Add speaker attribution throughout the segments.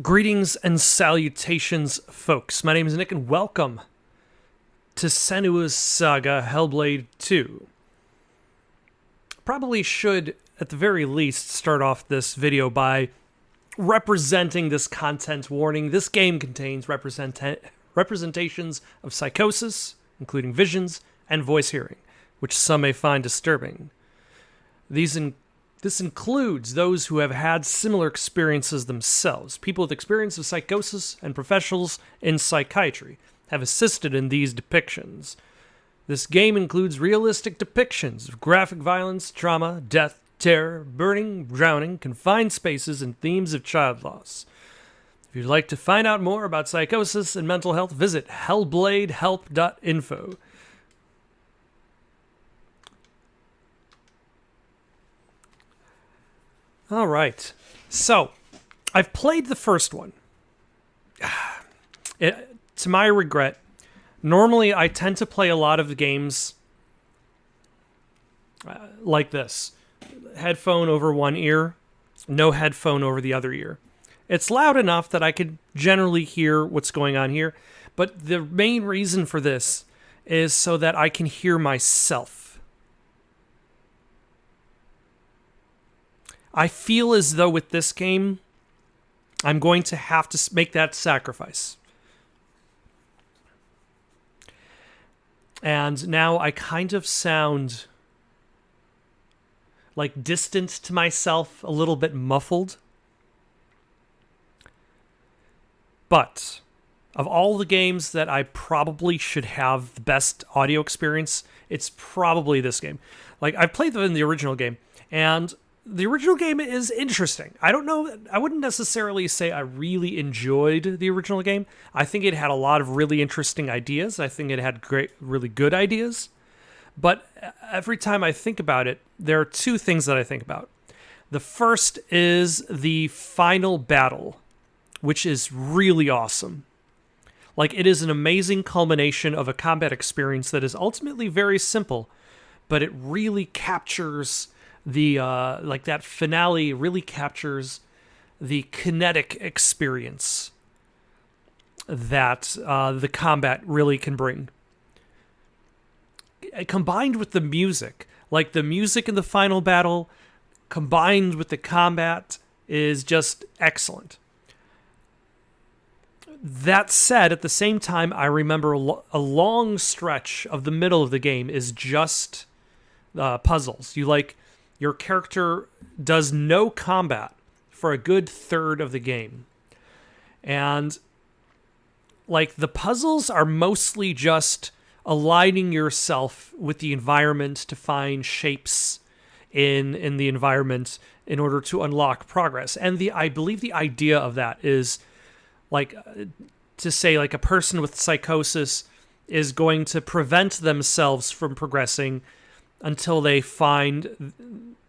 Speaker 1: Greetings and salutations, folks. My name is Nick, and welcome to Senua's Saga, Hellblade II. Probably should, at the very least, start off this video by representing this content warning. This game contains representations of psychosis, including visions and voice hearing, which some may find disturbing. This includes those who have had similar experiences themselves. People with experience of psychosis and professionals in psychiatry have assisted in these depictions. This game includes realistic depictions of graphic violence, trauma, death, terror, burning, drowning, confined spaces, and themes of child loss. If you'd like to find out more about psychosis and mental health, visit hellbladehelp.info. All right, so I've played the first one. To my regret, normally I tend to play a lot of the games like this. Headphone over one ear, no headphone over the other ear. It's loud enough that I could generally hear what's going on here, but the main reason for this is so that I can hear myself. I feel as though with this game, I'm going to have to make that sacrifice. And now I kind of sound like distant to myself, a little bit muffled. But of all the games that I probably should have the best audio experience, it's probably this game. Like, I played them in the original game, and the original game is interesting. I don't know, I wouldn't necessarily say I really enjoyed the original game. I think it had a lot of really interesting ideas. I think it had really good ideas. But every time I think about it, there are two things that I think about. The first is the final battle, which is really awesome. Like, it is an amazing culmination of a combat experience that is ultimately very simple, but it really captures that finale really captures the kinetic experience that the combat really can bring. Combined with the music, like the music in the final battle, combined with the combat, is just excellent. That said, at the same time, I remember a long stretch of the middle of the game is just puzzles. Your character does no combat for a good third of the game. And, like, the puzzles are mostly just aligning yourself with the environment to find shapes in the environment in order to unlock progress. And I believe the idea of that is, like, to say, like, a person with psychosis is going to prevent themselves from progressing until they find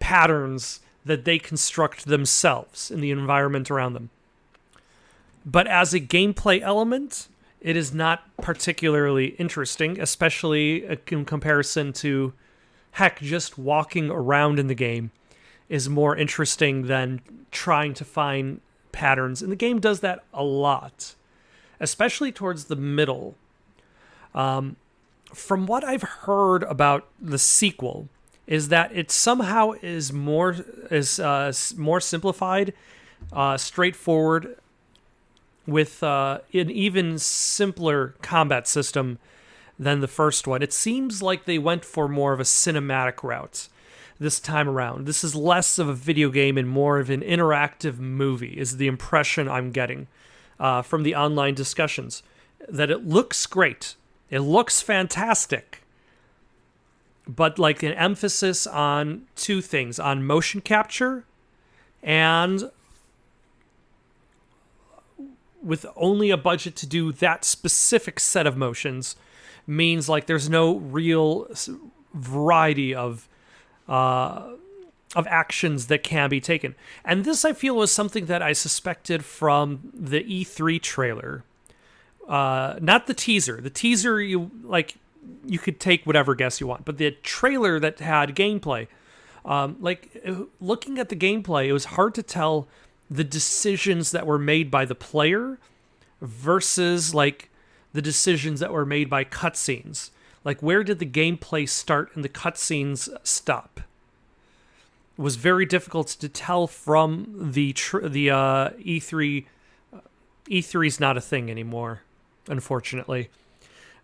Speaker 1: patterns that they construct themselves in the environment around them. But as a gameplay element, it is not particularly interesting, especially in comparison to, heck, just walking around in the game is more interesting than trying to find patterns. And the game does that a lot, especially towards the middle. From what I've heard about the sequel, is that it somehow is more simplified, straightforward, with an even simpler combat system than the first one. It seems like they went for more of a cinematic route this time around. This is less of a video game and more of an interactive movie, is the impression I'm getting from the online discussions. That it looks great. It looks fantastic. But, like, an emphasis on two things, on motion capture and with only a budget to do that specific set of motions means, like, there's no real variety of actions that can be taken. And this, I feel, was something that I suspected from the E3 trailer. Not the teaser. The teaser, you could take whatever guess you want. But the trailer that had gameplay, looking at the gameplay, it was hard to tell the decisions that were made by the player versus like the decisions that were made by cutscenes. Like, where did the gameplay start and the cutscenes stop? It was very difficult to tell from the E3. E3's not a thing anymore, unfortunately.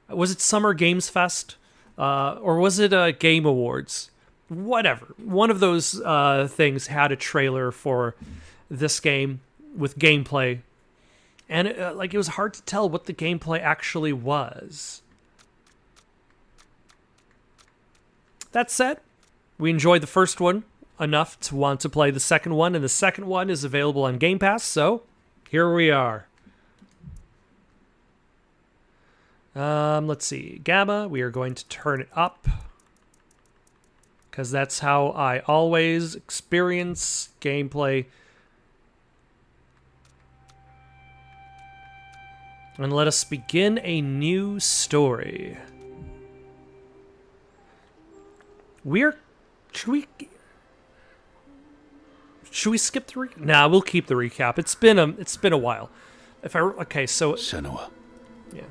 Speaker 1: Was it Summer Games Fest? Or was it Game Awards? Whatever. One of those things had a trailer for this game with gameplay. And it was hard to tell what the gameplay actually was. That said, we enjoyed the first one enough to want to play the second one, and the second one is available on Game Pass, so here we are. Let's see. Gamma, we are going to turn it up, because that's how I always experience gameplay. And let us begin a new story. Should we skip the recap? Nah, we'll keep the recap. It's been a while.
Speaker 2: Senua.
Speaker 1: Yeah.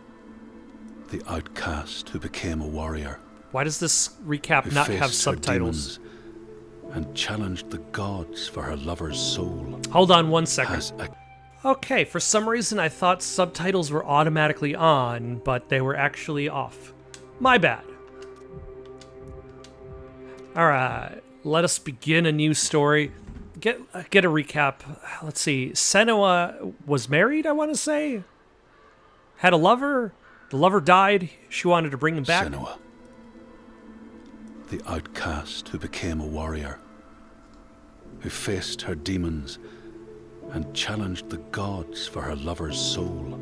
Speaker 2: The outcast who became a warrior.
Speaker 1: Why does this recap not have subtitles?
Speaker 2: And challenged the gods for her lover's soul.
Speaker 1: Hold on one second. Okay, for some reason I thought subtitles were automatically on, but they were actually off. My bad. Alright, let us begin a new story. Get a recap. Let's see. Senua was married, I want to say? Had a lover? The lover died. She wanted to bring him back.
Speaker 2: Senua. The outcast who became a warrior. Who faced her demons and challenged the gods for her lover's soul.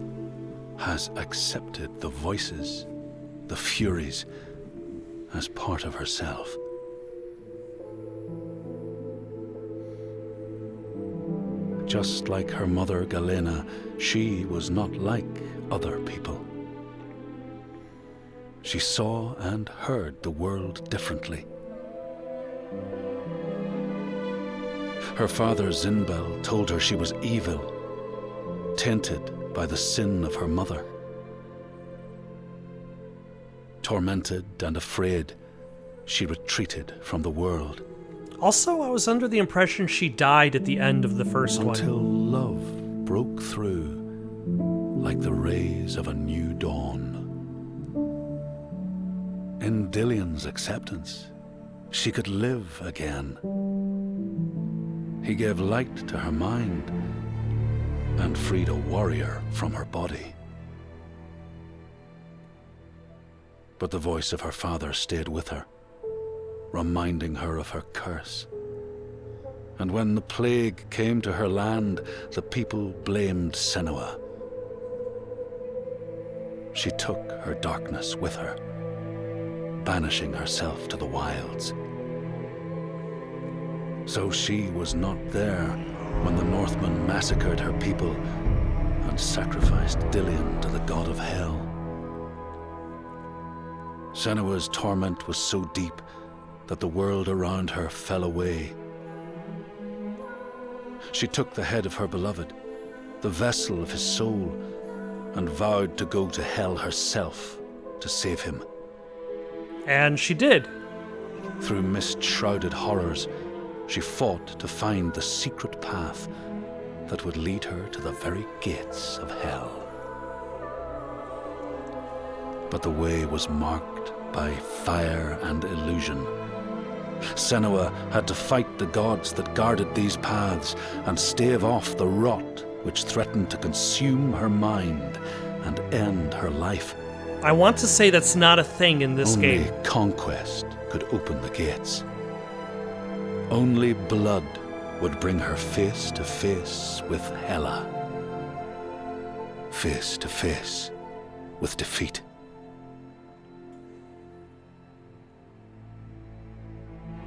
Speaker 2: Has accepted the voices, the furies, as part of herself. Just like her mother Galena, she was not like other people. She saw and heard the world differently. Her father Zinbel told her she was evil, tainted by the sin of her mother. Tormented and afraid, she retreated from the world.
Speaker 1: Also, I was under the impression she died at the end of the first one.
Speaker 2: Until love broke through like the rays of a new dawn. In Dillion's acceptance, she could live again. He gave light to her mind and freed a warrior from her body. But the voice of her father stayed with her, reminding her of her curse. And when the plague came to her land, the people blamed Senua. She took her darkness with her, banishing herself to the wilds. So she was not there when the Northmen massacred her people and sacrificed Dillion to the god of hell. Senua's torment was so deep that the world around her fell away. She took the head of her beloved, the vessel of his soul, and vowed to go to hell herself to save him.
Speaker 1: And she did.
Speaker 2: Through mist-shrouded horrors, she fought to find the secret path that would lead her to the very gates of hell. But the way was marked by fire and illusion. Senua had to fight the gods that guarded these paths and stave off the rot which threatened to consume her mind and end her life.
Speaker 1: I want to say that's not a thing in this game.
Speaker 2: Only conquest could open the gates. Only blood would bring her face to face with Hela. Face to face with defeat.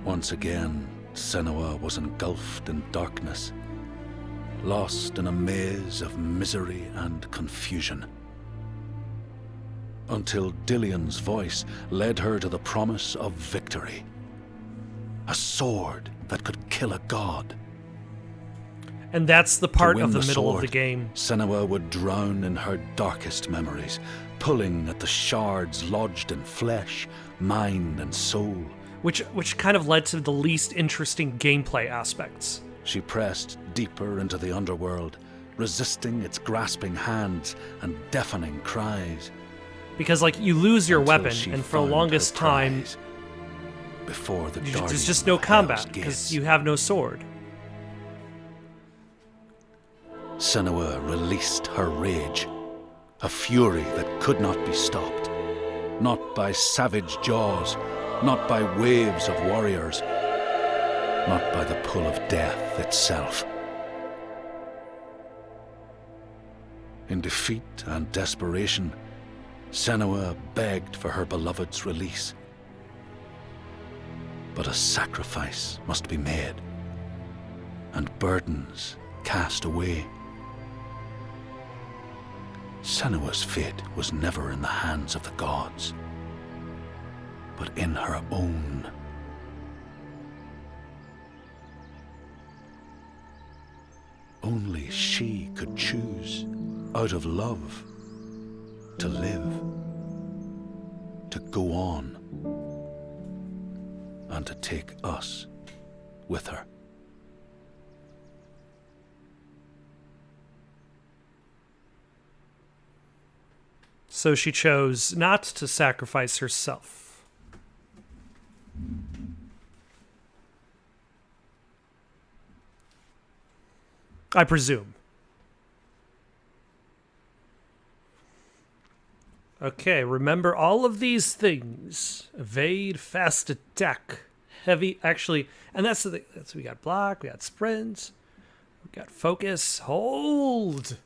Speaker 2: Once again, Senua was engulfed in darkness, lost in a maze of misery and confusion. Until Dillion's voice led her to the promise of victory. A sword that could kill a god.
Speaker 1: And that's the
Speaker 2: To
Speaker 1: part
Speaker 2: win
Speaker 1: of the middle of
Speaker 2: sword,
Speaker 1: the game.
Speaker 2: Senua would drown in her darkest memories, pulling at the shards lodged in flesh, mind, and soul.
Speaker 1: Which kind of led to the least interesting gameplay aspects.
Speaker 2: She pressed deeper into the underworld, resisting its grasping hands and deafening cries.
Speaker 1: Because, like, you lose your
Speaker 2: until
Speaker 1: weapon,
Speaker 2: she
Speaker 1: and for the
Speaker 2: found
Speaker 1: longest
Speaker 2: her
Speaker 1: time,
Speaker 2: prize before the
Speaker 1: there's just
Speaker 2: guardian
Speaker 1: no
Speaker 2: of Hell's
Speaker 1: combat, because
Speaker 2: gates.
Speaker 1: you have no sword.
Speaker 2: Senua released her rage, a fury that could not be stopped. Not by savage jaws, not by waves of warriors, not by the pull of death itself. In defeat and desperation, Senua begged for her beloved's release. But a sacrifice must be made, and burdens cast away. Senua's fate was never in the hands of the gods, but in her own. Only she could choose, out of love, to live, to go on, and to take us with her.
Speaker 1: So she chose not to sacrifice herself. I presume. Okay, remember all of these things. Evade, fast attack, heavy, actually, and that's the thing. We got block, we got sprint, we got focus, hold.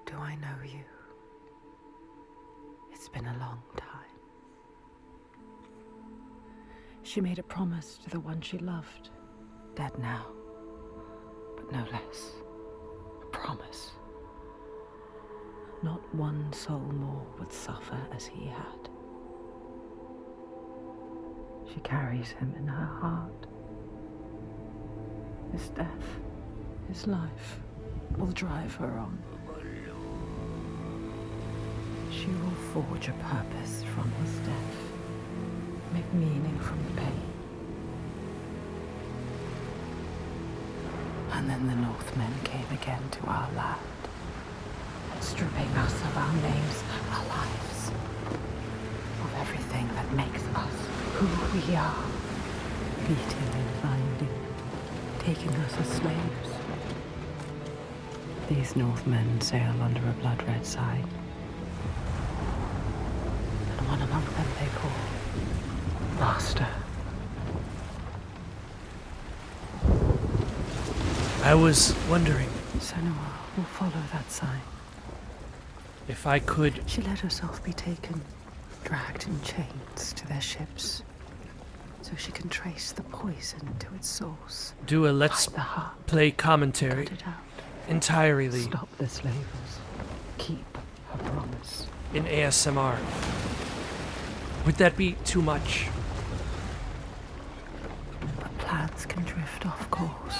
Speaker 3: Do I know you? It's been a long time. She made a promise to the one she loved, dead now, but no less. A promise. Not one soul more would suffer as he had. She carries him in her heart. His death, his life, will drive her on. She will forge a purpose from his death, make meaning from the pain. And then the Northmen came again to our land, stripping us of our names, our lives, of everything that makes us who we are, beating and binding, taking us as slaves. These Northmen sail under a blood-red sign. One among them they call Master.
Speaker 1: I was wondering
Speaker 3: Senua will follow that sign.
Speaker 1: if I could.
Speaker 3: She let herself be taken, dragged in chains to their ships, so she can trace the poison to its source.
Speaker 1: Do a let's
Speaker 3: Find the heart,
Speaker 1: play commentary
Speaker 3: cut it out,
Speaker 1: entirely
Speaker 3: stop the slavers, keep her promise.
Speaker 1: in ASMR. Would that be too much?
Speaker 3: But plans can drift off course.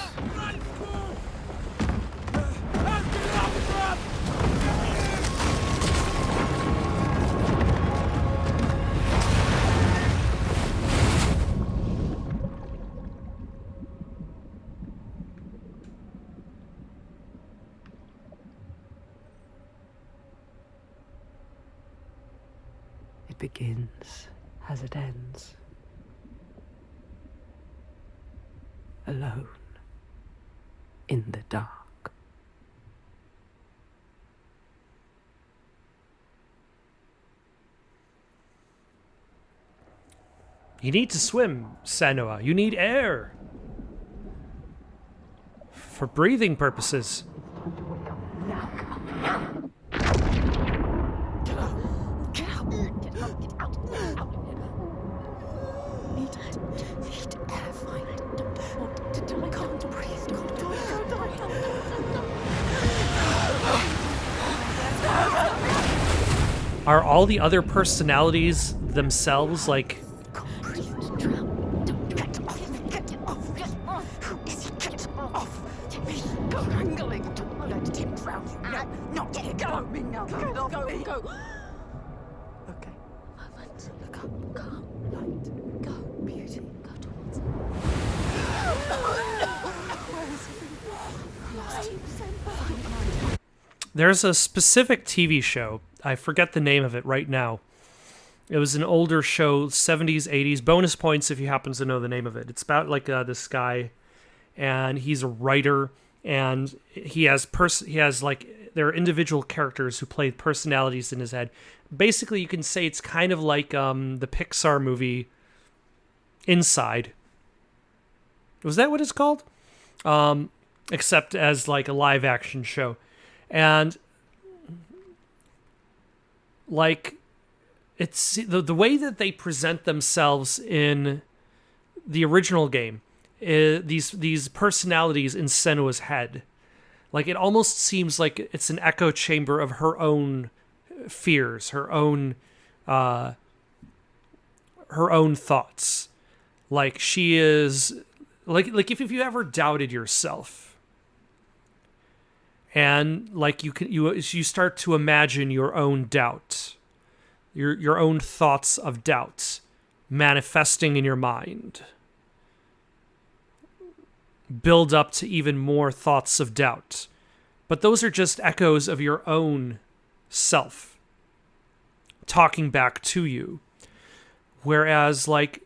Speaker 3: It begins as it ends. Alone. In the dark.
Speaker 1: You need to swim, Senua. You need air. For breathing purposes. Are all the other personalities themselves like? There's a specific TV show. I forget the name of it right now. It was an older show, 70s, 80s. Bonus points if you happen to know the name of it. It's about like this guy, and he's a writer, and he has like there are individual characters who play personalities in his head. Basically, you can say it's kind of like the Pixar movie Inside. Was that what it's called? Except as like a live action show. And like it's the way that they present themselves in the original game, these personalities in Senua's head, like it almost seems like it's an echo chamber of her own fears, her own thoughts. Like she is like if you ever doubted yourself. And like you start to imagine your own doubt, your own thoughts of doubt manifesting in your mind. Build up to even more thoughts of doubt. But those are just echoes of your own self talking back to you. Whereas like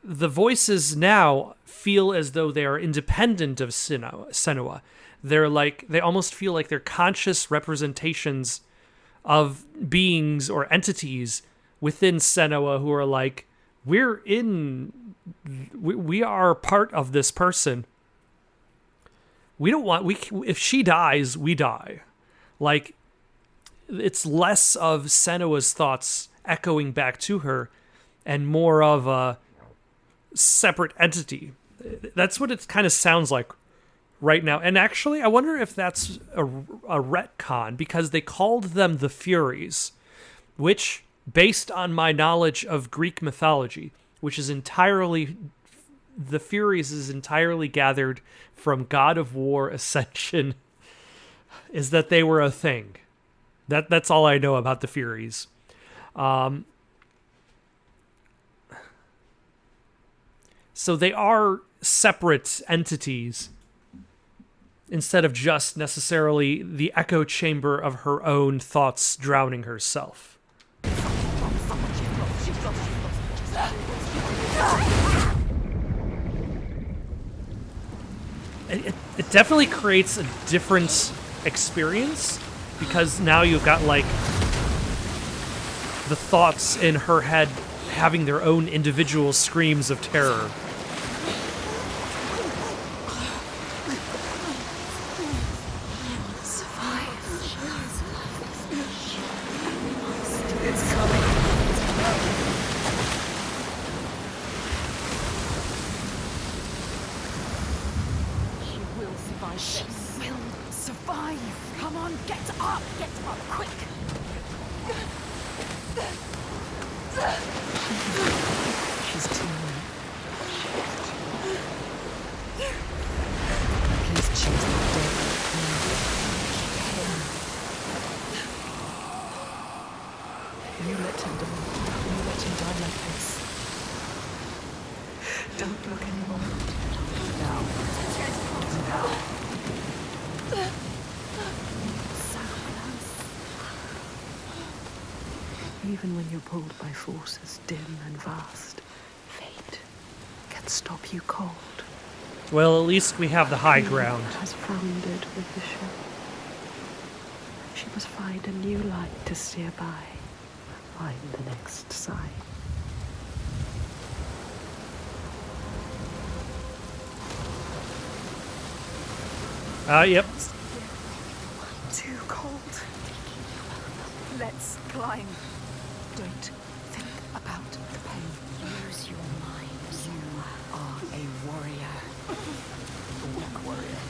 Speaker 1: the voices now feel as though they are independent of Senua. They almost feel like they're conscious representations of beings or entities within Senua who are like, we are part of this person. If she dies, we die. Like, it's less of Senua's thoughts echoing back to her and more of a separate entity. That's what it kind of sounds like right now. And actually, I wonder if that's a retcon, because they called them the Furies, which, based on my knowledge of Greek mythology, which is entirely... The Furies is entirely gathered from God of War Ascension, is that they were a thing. That's all I know about the Furies. So they are separate entities instead of just necessarily the echo chamber of her own thoughts drowning herself. It definitely creates a different experience, because now you've got like the thoughts in her head having their own individual screams of terror.
Speaker 3: Even when you're pulled by forces dim and vast, fate can stop you cold.
Speaker 1: Well, at least we have the high ground.
Speaker 3: Has foundered with the ship. She must find a new light to steer by. Find the next sign.
Speaker 1: Yep.
Speaker 4: Too cold. Let's climb. Don't think about the pain. Use your mind. You are a warrior. A weak warrior.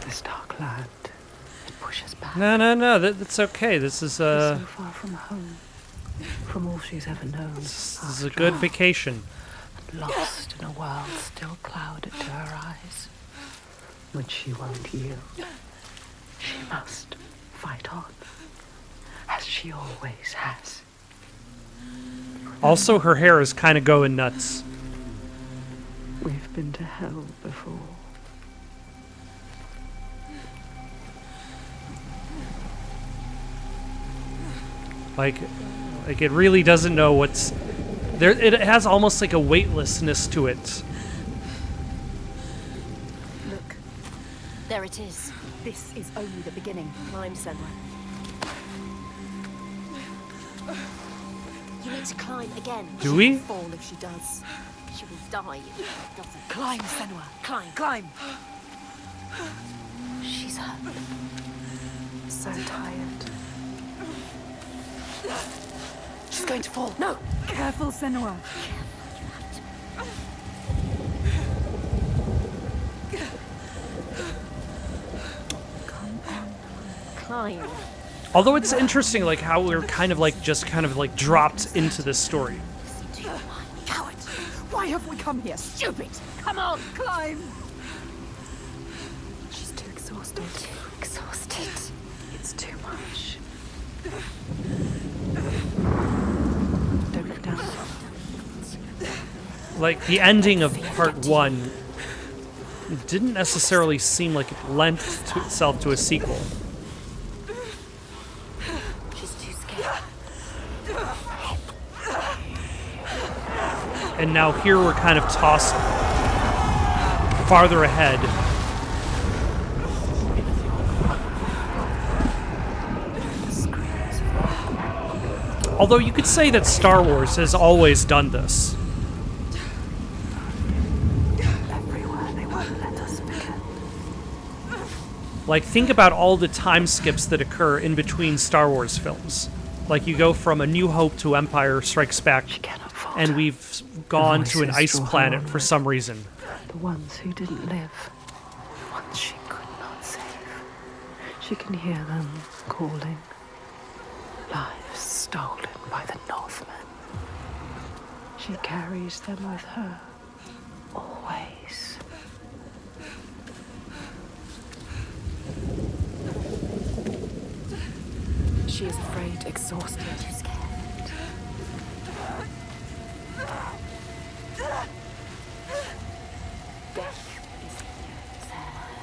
Speaker 3: This dark land, it pushes back.
Speaker 1: No. That's okay. This is
Speaker 3: So far from home, from all she's ever known.
Speaker 1: this is a good vacation.
Speaker 3: Lost in a world still clouded to her eyes. But she won't yield. She must fight on, as she always has.
Speaker 1: Also, her hair is kind of going nuts.
Speaker 3: We've been to hell before.
Speaker 1: Like it really doesn't know what's there. It has almost like a weightlessness to it.
Speaker 4: Look. There it is. This is only the beginning. Climb, Senua. You need to climb again.
Speaker 1: Do
Speaker 4: She
Speaker 1: we?
Speaker 4: will fall if she does. She will die if she doesn't. Climb, Senua. Climb. Climb. She's hurt. So tired. She's going to fall. No!
Speaker 3: Careful, Senua.
Speaker 4: Come on. Climb.
Speaker 1: Although it's interesting, like how we're kind of like dropped into this story.
Speaker 4: Listen to your mind, coward. Why have we come here? Stupid! Come on, climb!
Speaker 3: She's too exhausted.
Speaker 4: Too exhausted.
Speaker 3: It's too much. Don't look down.
Speaker 1: Like the ending of part 1 didn't necessarily seem like it lent to itself to a sequel.
Speaker 4: She's too scared.
Speaker 1: And now here we're kind of tossed farther ahead. Although you could say that Star Wars has always done this.
Speaker 3: Everywhere they won't let us begin.
Speaker 1: Like, think about all the time skips that occur in between Star Wars films. Like, you go from A New Hope to Empire Strikes Back,
Speaker 3: She cannot falter.
Speaker 1: and we've gone to an
Speaker 3: voices
Speaker 1: ice
Speaker 3: draw her
Speaker 1: planet for
Speaker 3: onward.
Speaker 1: some reason.
Speaker 3: The ones who didn't live. The ones she could not save. She can hear them calling. Lives stolen by the Northmen. She carries them with her. Always.
Speaker 4: She is afraid, exhausted, too scared. Death is here,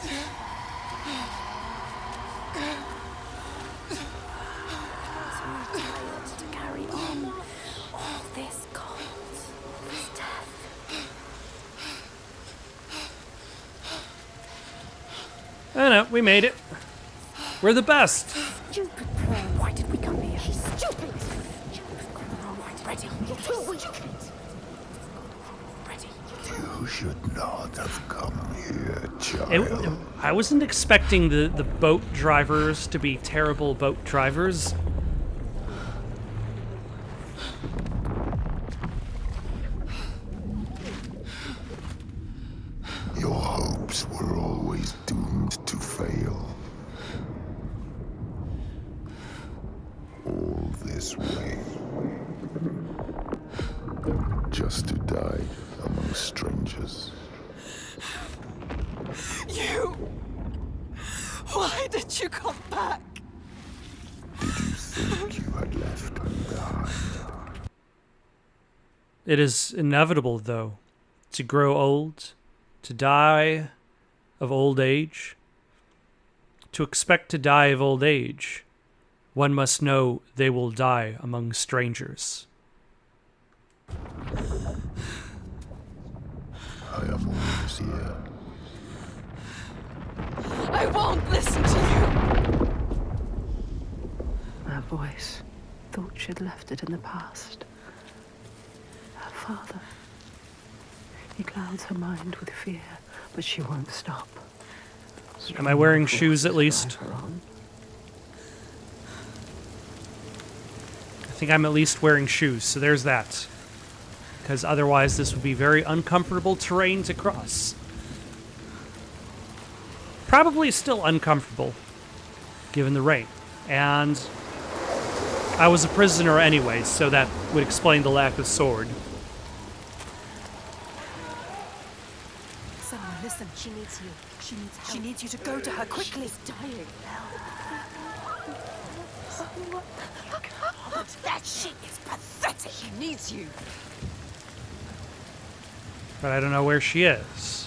Speaker 4: too tired to carry on. All this cold, all this death.
Speaker 1: Oh no, we made it. We're the best.
Speaker 4: Stupid Crow. Why did we come here? She's stupid. Ready. You're too weak. Ready.
Speaker 5: You should not have come here, child.
Speaker 1: I wasn't expecting the boat drivers to be terrible boat drivers.
Speaker 5: Your hopes were always doomed to fail. All this way. Just to die among strangers.
Speaker 6: You! Why did you come back?
Speaker 5: Did you think you had left me behind?
Speaker 1: It is inevitable, though, to grow old, to die of old age. To expect to die of old age, one must know they will die among strangers.
Speaker 5: I am always here.
Speaker 6: I won't listen to you!
Speaker 3: Her voice. Thought she'd left it in the past. Her father. He clouds her mind with fear, but she won't stop.
Speaker 1: Am I wearing
Speaker 3: Strong
Speaker 1: shoes at
Speaker 3: forces
Speaker 1: least?
Speaker 3: drive her on.
Speaker 1: I think I'm at least wearing shoes, so there's that. Because otherwise this would be very uncomfortable terrain to cross. probably still uncomfortable, given the rain. And I was a prisoner anyway, so that would explain the lack of sword.
Speaker 4: Senua, listen. She needs you. She needs help. She needs you to go to her quickly. She's dying. That shit is pathetic. She needs you.
Speaker 1: But I don't know where she is.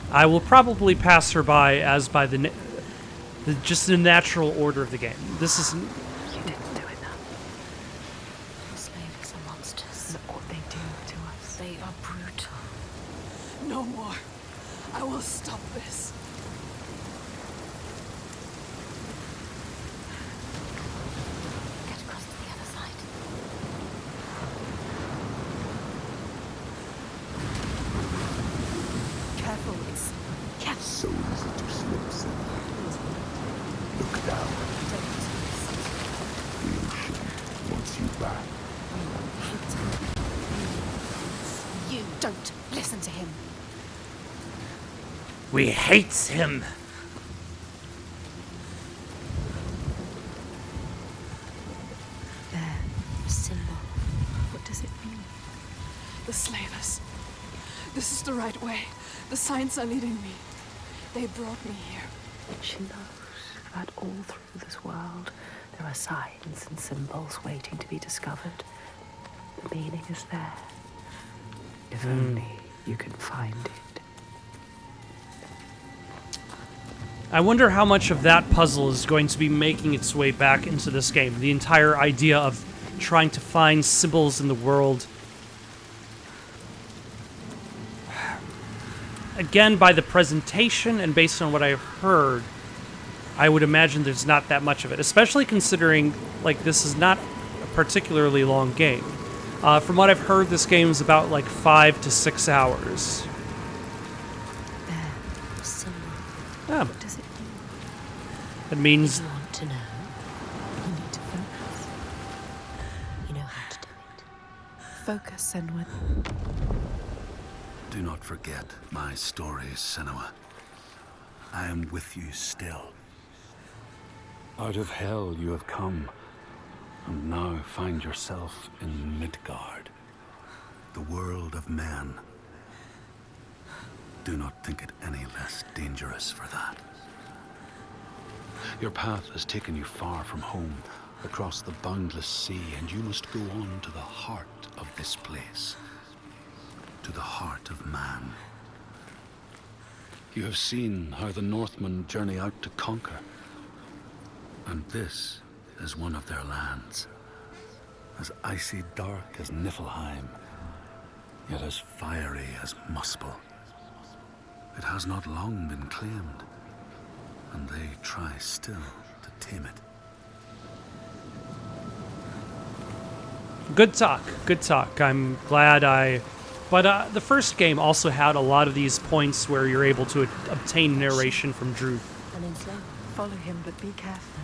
Speaker 1: I will probably pass her by as by just the natural order of the game. This is...
Speaker 3: You didn't do enough.
Speaker 4: The slaves are monsters.
Speaker 3: Look what they do to us.
Speaker 4: They are brutal.
Speaker 6: No more. I will stop this.
Speaker 4: Get across to the other side. Careful, it's... Careful.
Speaker 5: So easy to slip, Senua. Look down. The ocean wants you back.
Speaker 4: You don't listen to him.
Speaker 1: We hate him.
Speaker 4: There, a symbol. What does it mean?
Speaker 6: The slavers. This is the right way. The signs are leading me. They brought me here.
Speaker 3: She knows that all through this world there are signs and symbols waiting to be discovered. The meaning is there. If only you can find it.
Speaker 1: I wonder how much of that puzzle is going to be making its way back into this game. The entire idea of trying to find symbols in the world. Again, by the presentation and based on what I've heard, I would imagine there's not that much of it, especially considering, like, this is not a particularly long game. From what I've heard, this game is about, like, 5 to 6 hours.
Speaker 4: There, a symbol.
Speaker 1: Yeah,
Speaker 4: What does it mean?
Speaker 1: it means...
Speaker 4: You want to know? You need to focus. You know how to do it.
Speaker 3: Focus, Senua.
Speaker 2: Do not forget my stories, Senua. I am with you still. Out of hell you have come, and now find yourself in Midgard, the world of men. Do not think it any less dangerous for that. Your path has taken you far from home, across the boundless sea, and you must go on to the heart of this place. To the heart of man. You have seen how the Northmen journey out to conquer, and this is one of their lands, as icy dark as Niflheim, yet as fiery as Muspel. It has not long been claimed, and they try still to tame it.
Speaker 1: Good talk, good talk. I'm glad I... But the first game also had a lot of these points where you're able to obtain narration from Druth.
Speaker 4: An enslaver.
Speaker 3: Follow him, but be careful.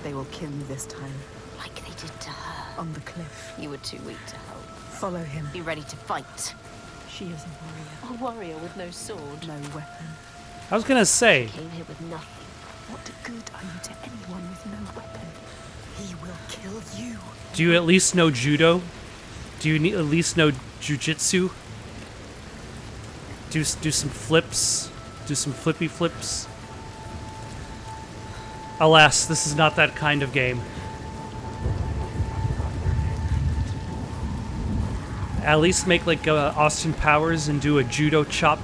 Speaker 3: They will kill you this time.
Speaker 4: Like they did to her.
Speaker 3: On the cliff.
Speaker 4: You were too weak to help.
Speaker 3: Follow him.
Speaker 4: Be ready to fight.
Speaker 3: She is a warrior.
Speaker 4: A warrior with no sword.
Speaker 3: No weapon.
Speaker 1: I was gonna say,
Speaker 4: Came here with nothing.
Speaker 3: What good are you to anyone with no weapon? He will kill you.
Speaker 1: do you at least know judo? Do you at least know jujitsu? Do some flips? Do some flippy flips? Alas, this is not that kind of game. At least make like Austin Powers and do a judo chop.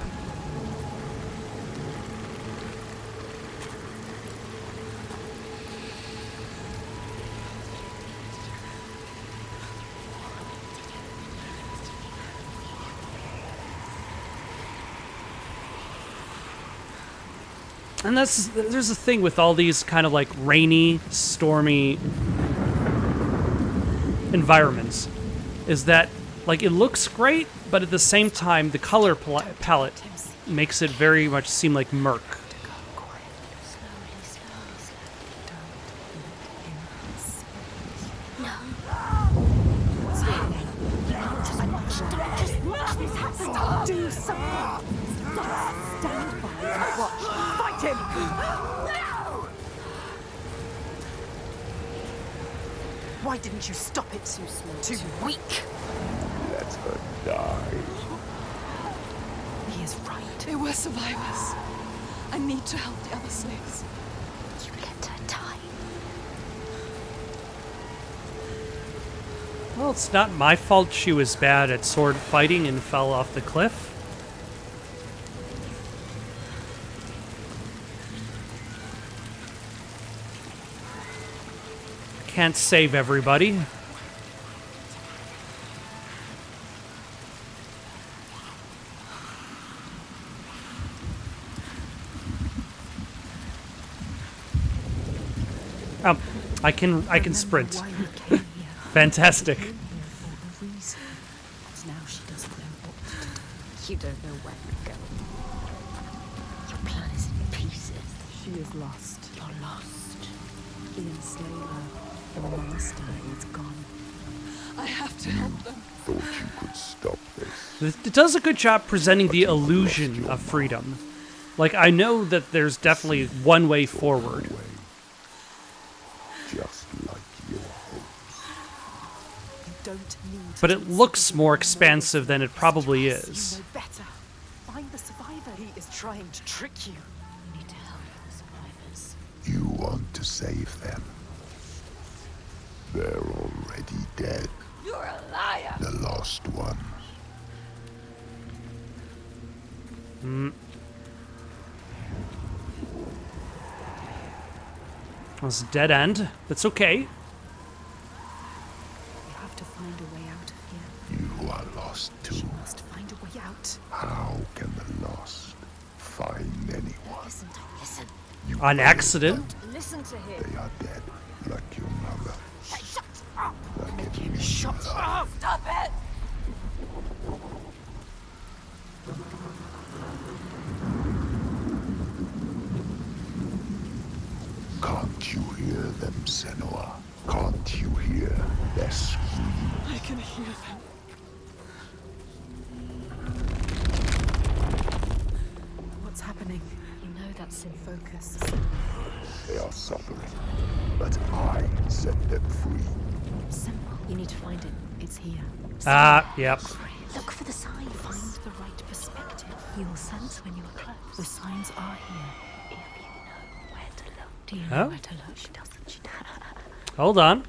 Speaker 1: And there's a thing with all these kind of like rainy, stormy environments, is that like it looks great, but at the same time the color palette makes it very much seem like murk.
Speaker 3: watch this happen. Do something. Stand by and watch. Fight him. No! Why didn't you stop it? Too slow. Too weak.
Speaker 5: Let her die.
Speaker 3: He is right.
Speaker 6: They were survivors. I need to help the other slaves.
Speaker 4: You let her die.
Speaker 1: Well, it's not my fault she was bad at sword fighting and fell off the cliff. Can't save everybody. I can sprint.
Speaker 3: Why we came here.
Speaker 1: Fantastic.
Speaker 3: For a reason. But now she doesn't know what to do.
Speaker 4: You don't know where to go. Your plan is in pieces.
Speaker 3: She is lost.
Speaker 4: You're lost.
Speaker 3: The enslaver, the master, is gone.
Speaker 6: I have to help them.
Speaker 5: Thought you could stop this.
Speaker 1: It does a good job presenting the illusion of freedom. Like, I know that there's definitely one way forward.
Speaker 5: Way. Just like your hopes.
Speaker 3: You don't need
Speaker 1: But
Speaker 3: to
Speaker 1: it looks more expansive than it probably is.
Speaker 3: You know better. Find the survivor. He is trying to trick you.
Speaker 4: You need to help the survivors.
Speaker 5: You want to save them. They're already dead.
Speaker 6: You're a liar.
Speaker 5: The lost ones.
Speaker 1: It's a dead end. That's okay.
Speaker 3: You have to find a way out of here.
Speaker 5: You are lost too.
Speaker 3: You must find a way out.
Speaker 5: How can the lost find anyone?
Speaker 4: Listen, don't listen.
Speaker 5: You
Speaker 1: On
Speaker 5: know
Speaker 1: accident.
Speaker 4: Listen to him.
Speaker 5: They are dead, like your mother.
Speaker 4: Shut up.
Speaker 5: Like every
Speaker 3: Shut
Speaker 5: mother.
Speaker 3: up!
Speaker 6: Stop it!
Speaker 5: Can't you hear them, Senua? Can't you hear their scream?
Speaker 6: I can hear them.
Speaker 3: What's happening?
Speaker 4: You know that's in
Speaker 3: Focus.
Speaker 5: They are suffering, but I set them free.
Speaker 3: Simple. You need to find it. It's here.
Speaker 1: Yep.
Speaker 4: Look for the sign.
Speaker 3: Find the right perspective.
Speaker 4: You'll sense when you are close.
Speaker 3: The signs are here.
Speaker 4: If you know where to look.
Speaker 3: Do you
Speaker 1: Oh.
Speaker 3: know where to look?
Speaker 4: She doesn't. She
Speaker 1: Hold on.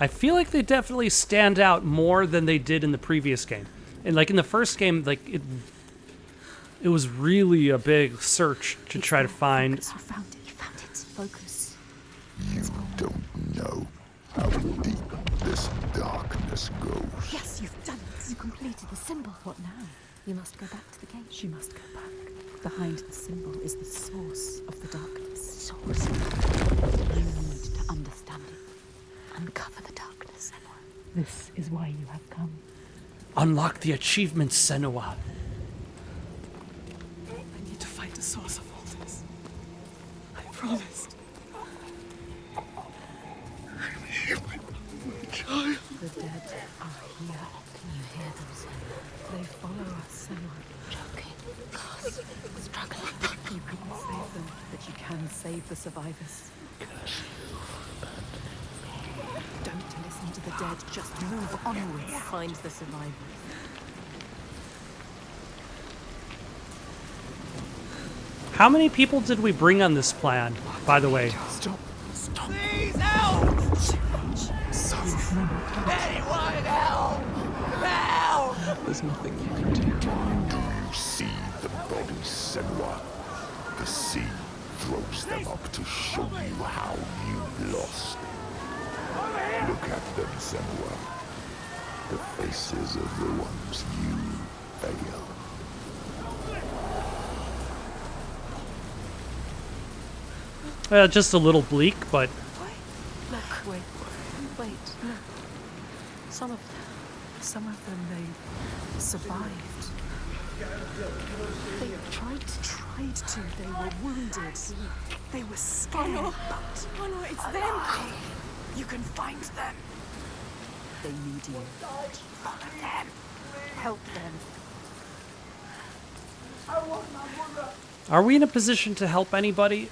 Speaker 1: I feel like they definitely stand out more than they did in the previous game. And like in the first game, like it was really a big search to try to find.
Speaker 3: Focus. You found it.
Speaker 4: You found it. Focus.
Speaker 5: You don't know how deep this darkness goes.
Speaker 3: Yes, you've done it.
Speaker 4: You completed the symbol.
Speaker 3: What now?
Speaker 4: You must go back to the gate.
Speaker 3: She must go back. Behind the symbol is the source of the darkness.
Speaker 4: Source.
Speaker 3: You need to understand it.
Speaker 4: Uncover the darkness, Senua.
Speaker 3: This is why you have come.
Speaker 1: Unlock the achievement, Senua.
Speaker 6: I need to find the source of all this. I promised. I'm here with my child.
Speaker 3: The dead are here.
Speaker 4: Can you hear them, Senua?
Speaker 3: They follow us, Senua.
Speaker 4: Choking. Gasp. Struggling.
Speaker 3: You couldn't save them, but you can save the survivors. Don't listen to the dead, just move onwards. Find the survivors.
Speaker 1: How many people did we bring on this plan, by the way?
Speaker 5: Stop. Stop.
Speaker 6: Please help! Anyone help! Help!
Speaker 5: There's nothing you can do. Do you see the bodies, Senua? The sea throws them up to show you how you lost. Look at them, Senua. The faces of the ones you failed.
Speaker 1: Just a little bleak, but
Speaker 3: Look, wait, no. Some of them, they survived. They tried to, they were wounded. They were scared,
Speaker 6: Oh no, it's them!
Speaker 3: you can find them. They need you. Follow them.
Speaker 4: help them.
Speaker 1: Are we in a position to help anybody?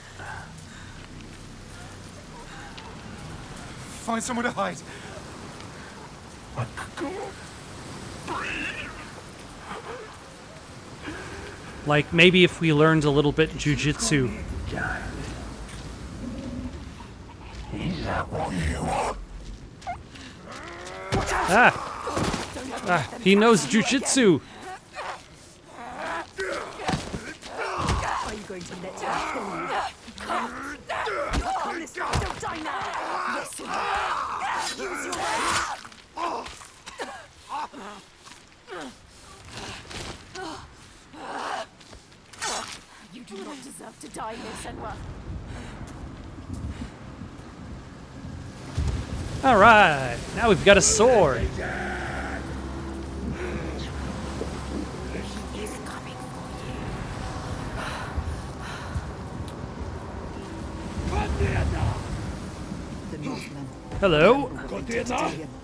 Speaker 7: Find somewhere to hide.
Speaker 1: Like, maybe if we learned a little bit jujitsu. He knows jujitsu.
Speaker 4: Are you going to let him kill you? Come, listen, don't die now. Yes, use your You do not deserve to die here, Senua.
Speaker 1: All right, now we've got a sword.
Speaker 4: He's coming for you. The Northmen.
Speaker 1: Hello.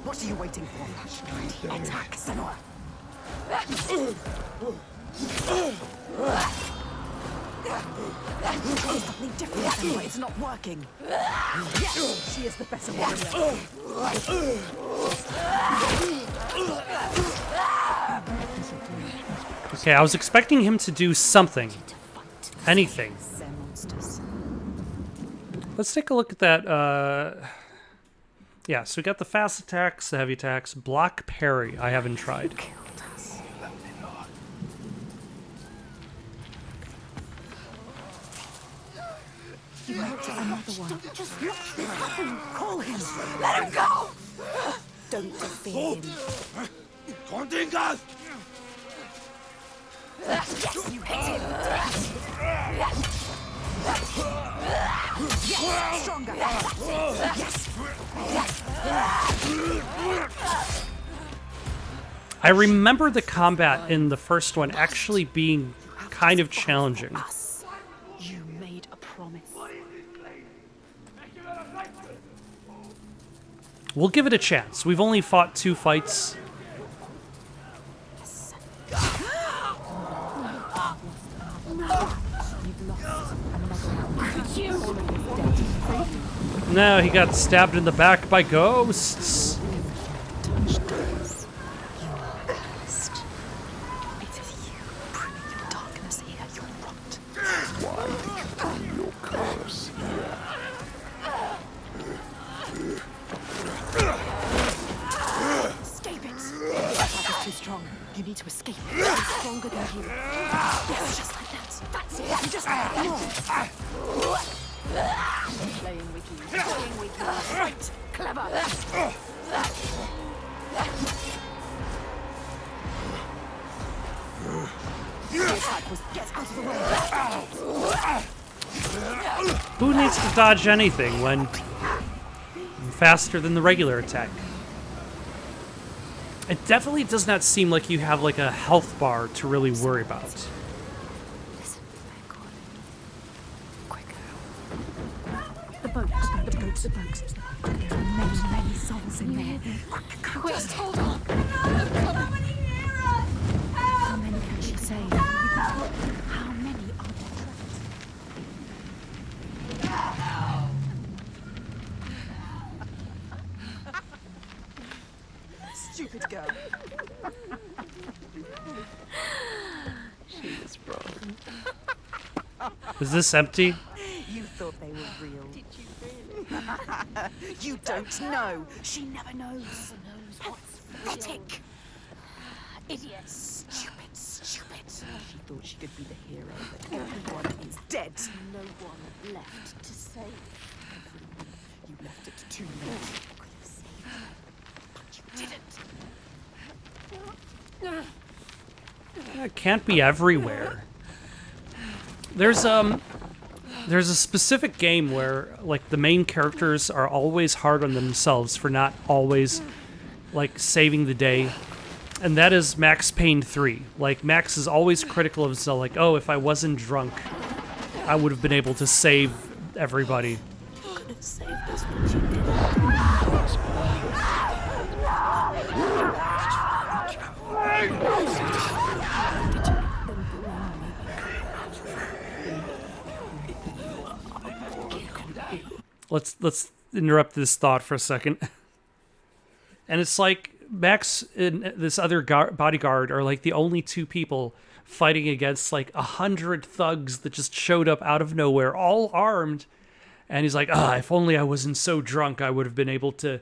Speaker 4: What are you waiting for? Attack, Senua. Try something different, Senua. It's not working. Yes, she is the better warrior.
Speaker 1: Okay, I was expecting him to do something. Anything.
Speaker 4: They're monsters.
Speaker 1: Let's take a look at that. Yeah, so we got the fast attacks, the heavy attacks, block parry. I haven't tried.
Speaker 4: Another one. Just watch this happen. Call him. Let him go. Don't defeat him. Yes, you hit him. Yes, stronger. That's it. Yes.
Speaker 1: I remember the combat in the first one actually being kind of challenging.
Speaker 4: Us. You made a promise.
Speaker 1: We'll give it a chance. We've only fought 2 fights. No, he got stabbed in the back by ghosts.
Speaker 5: Your curse here.
Speaker 4: Escape it. The attack is too strong. You need to escape it. It's stronger than you. Yes, just like that. That's it. You just like that. More. Playing with you. Playing with you. Right. Clever. The attack was get out of the way.
Speaker 1: Who needs to dodge anything when I'm faster than the regular attack? It definitely does not seem like you have like a health bar to really worry about.
Speaker 4: Listen, they're calling. Quicker. The boat. There are many, many souls in there. Quick. Just hold on. How many can she save? How many are there trapped? Stupid girl.
Speaker 3: She was wrong.
Speaker 1: Is this empty?
Speaker 4: You thought they were real. Did you really? You don't know. She never knows. Pathetic. Idiots. Stupid. She thought she could be the hero, but everyone is dead.
Speaker 3: No one left to save.
Speaker 4: You left it too late. Could have saved her, but you didn't.
Speaker 1: It can't be everywhere. There's a specific game where like the main characters are always hard on themselves for not always like saving the day. And that is Max Payne 3. Like, Max is always critical of himself, like, oh, if I wasn't drunk, I would have been able to save everybody.
Speaker 3: You could have saved us, but you didn't.
Speaker 1: Let's interrupt this thought for a second. And it's like Max and this other bodyguard are like the only two people fighting against like 100 thugs that just showed up out of nowhere, all armed. And he's like, if only I wasn't so drunk, I would have been able to.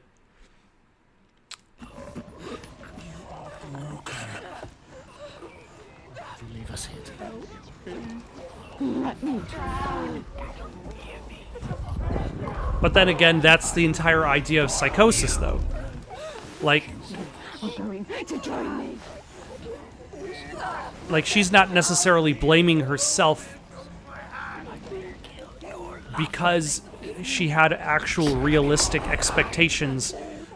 Speaker 2: Leave us here today.
Speaker 1: But then again, that's the entire idea of psychosis, though. Like, she's not necessarily blaming herself because she had actual realistic expectations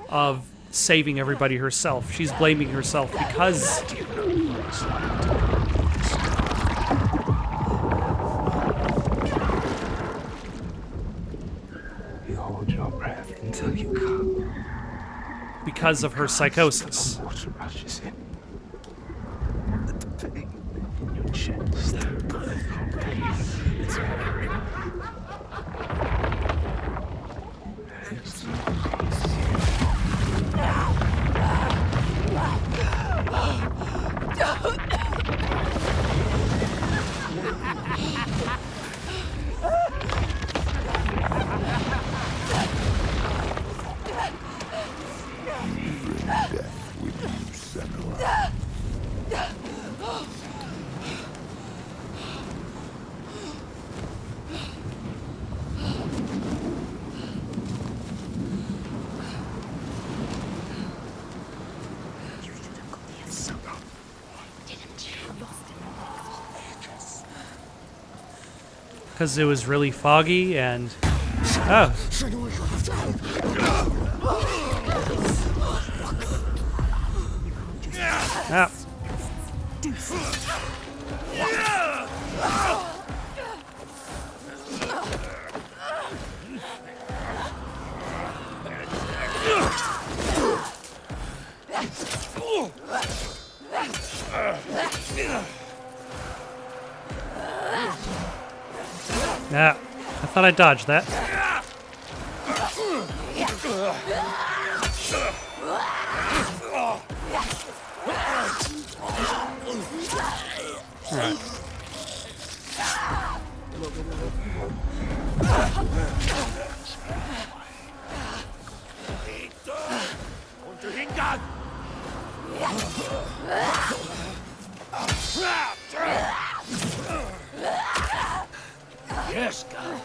Speaker 1: of saving everybody herself. She's blaming herself because
Speaker 7: you hold your breath until you come.
Speaker 1: Because of her psychosis.
Speaker 7: Water rushes in. The pain in your chest. It's
Speaker 5: Death with you, Senua.
Speaker 1: Because it was really foggy and... Oh. Ah. Yeah, I thought I dodged that. Right.
Speaker 2: Yes, God.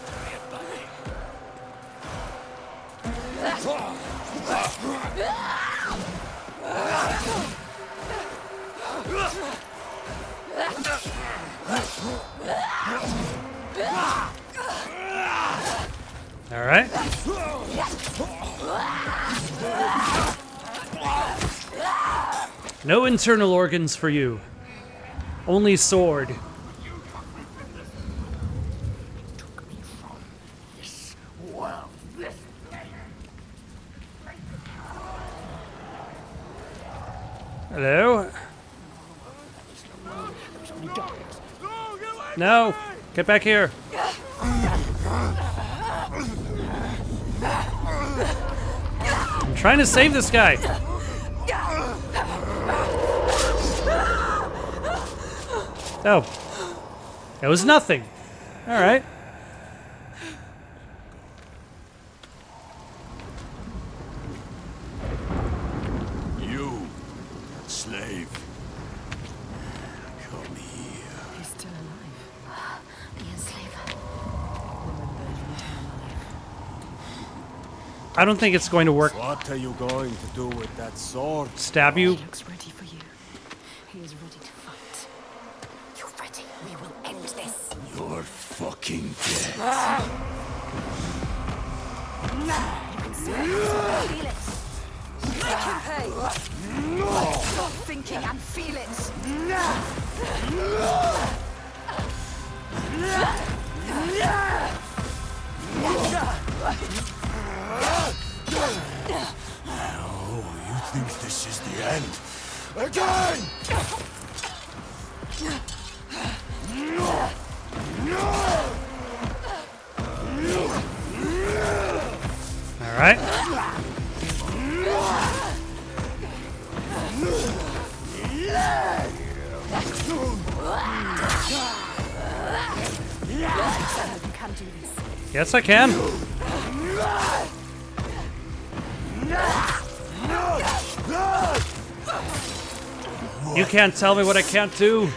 Speaker 1: All right. No internal organs for you. Only sword. Hello? No! Get back here! I'm trying to save this guy! Oh. It was nothing. Alright.
Speaker 5: You, slave. Come here.
Speaker 4: He's still alive. The enslaver.
Speaker 1: I don't think it's going to work.
Speaker 8: What are you going to do with that sword?
Speaker 1: Stab you?
Speaker 4: He looks ready for you. He is ready to fight. You're ready. We will end this.
Speaker 5: You're fucking dead.
Speaker 4: You can see it. Feel it. Make him pay. Stop thinking and feel it.
Speaker 5: Oh, you think this is the end? Again!
Speaker 1: All right.
Speaker 4: You can do this.
Speaker 1: Yes, I can. You can't tell me what I can't do.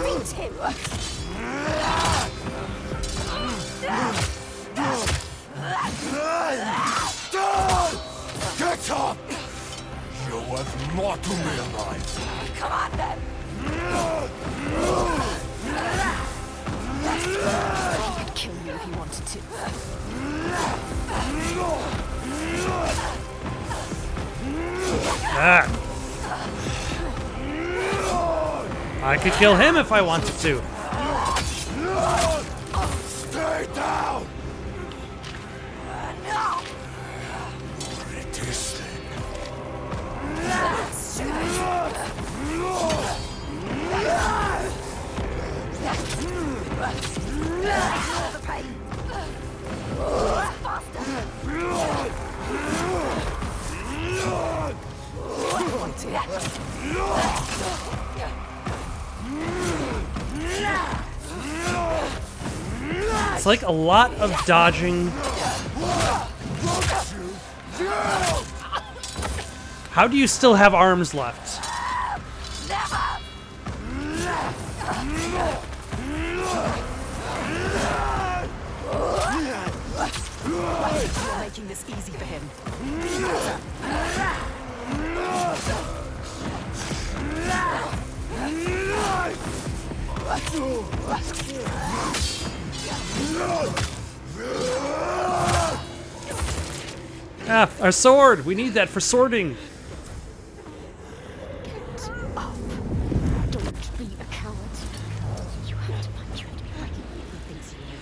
Speaker 4: Beat him.
Speaker 5: Get up! You're worth more to me alive.
Speaker 4: Come on then. He'd kill you if he wanted to.
Speaker 1: Ah. I could kill him if I wanted to.
Speaker 5: Stay down! Resisting.
Speaker 4: The pain.
Speaker 1: It's like a lot of dodging. How do you still have arms left?
Speaker 4: You're making this easy for him.
Speaker 1: Ah, our sword. We need that for sorting.
Speaker 4: Get up. Don't be a coward. You have to find your enemy like he thinks you know.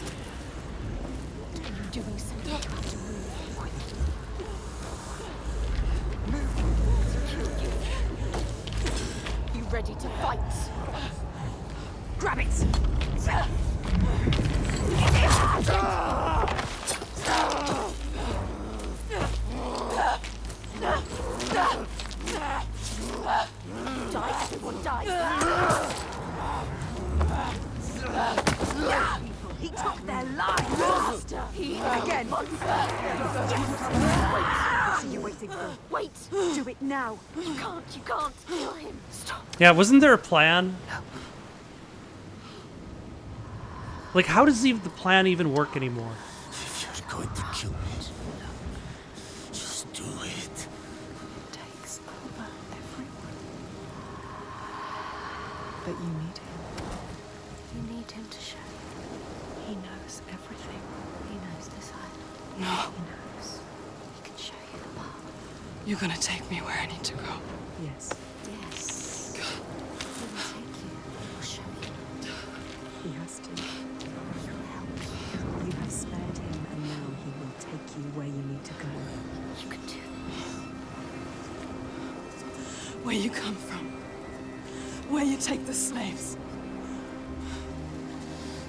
Speaker 4: What are you doing, Senua? You have to move. You ready to fight? Grab it! Die, everyone die! He took their lives! Master! He again! Wait! What are you waiting for? Wait! Do it now! You can't kill him! Stop!
Speaker 1: Yeah, wasn't there a plan? Like, how does the plan even work anymore?
Speaker 5: If you're going to kill me, just do it.
Speaker 3: Takes over everyone. But you need him. You need him to show you. He knows everything. He knows this island.
Speaker 6: No.
Speaker 3: He knows. He can show you the path.
Speaker 6: You're gonna take me where I need to go.
Speaker 3: Yes. Yes. He will take you. He will show you. He has to. He will help you. You have spared him, and now he will take you where you need to go. You can do this.
Speaker 6: Where you come from. Where you take the slaves.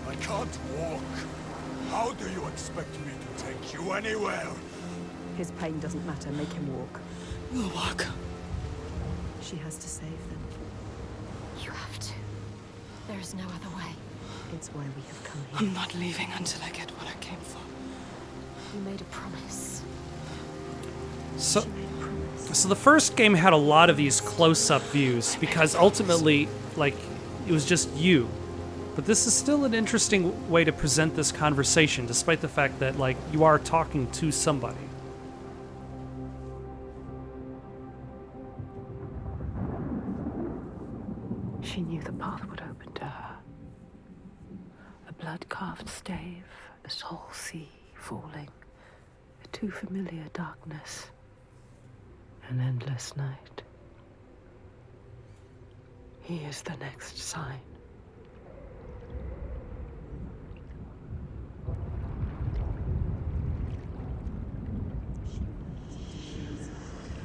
Speaker 5: I can't walk. How do you expect me to take you anywhere?
Speaker 3: His pain doesn't matter. Make him walk.
Speaker 6: We'll walk.
Speaker 3: She has to save them.
Speaker 4: You have to. There is no other way.
Speaker 3: It's why we have come here.
Speaker 6: I'm not leaving until I get what I came for.
Speaker 4: You made a promise.
Speaker 1: So,
Speaker 3: She made a promise.
Speaker 1: so the first game had a lot of these close-up views because ultimately, like, it was just you. But this is still an interesting way to present this conversation, despite the fact that, like, you are talking to somebody.
Speaker 3: She knew the path would open to her. A blood-carved stave, a soul sea falling, a too familiar darkness, an endless night. He is the next sign.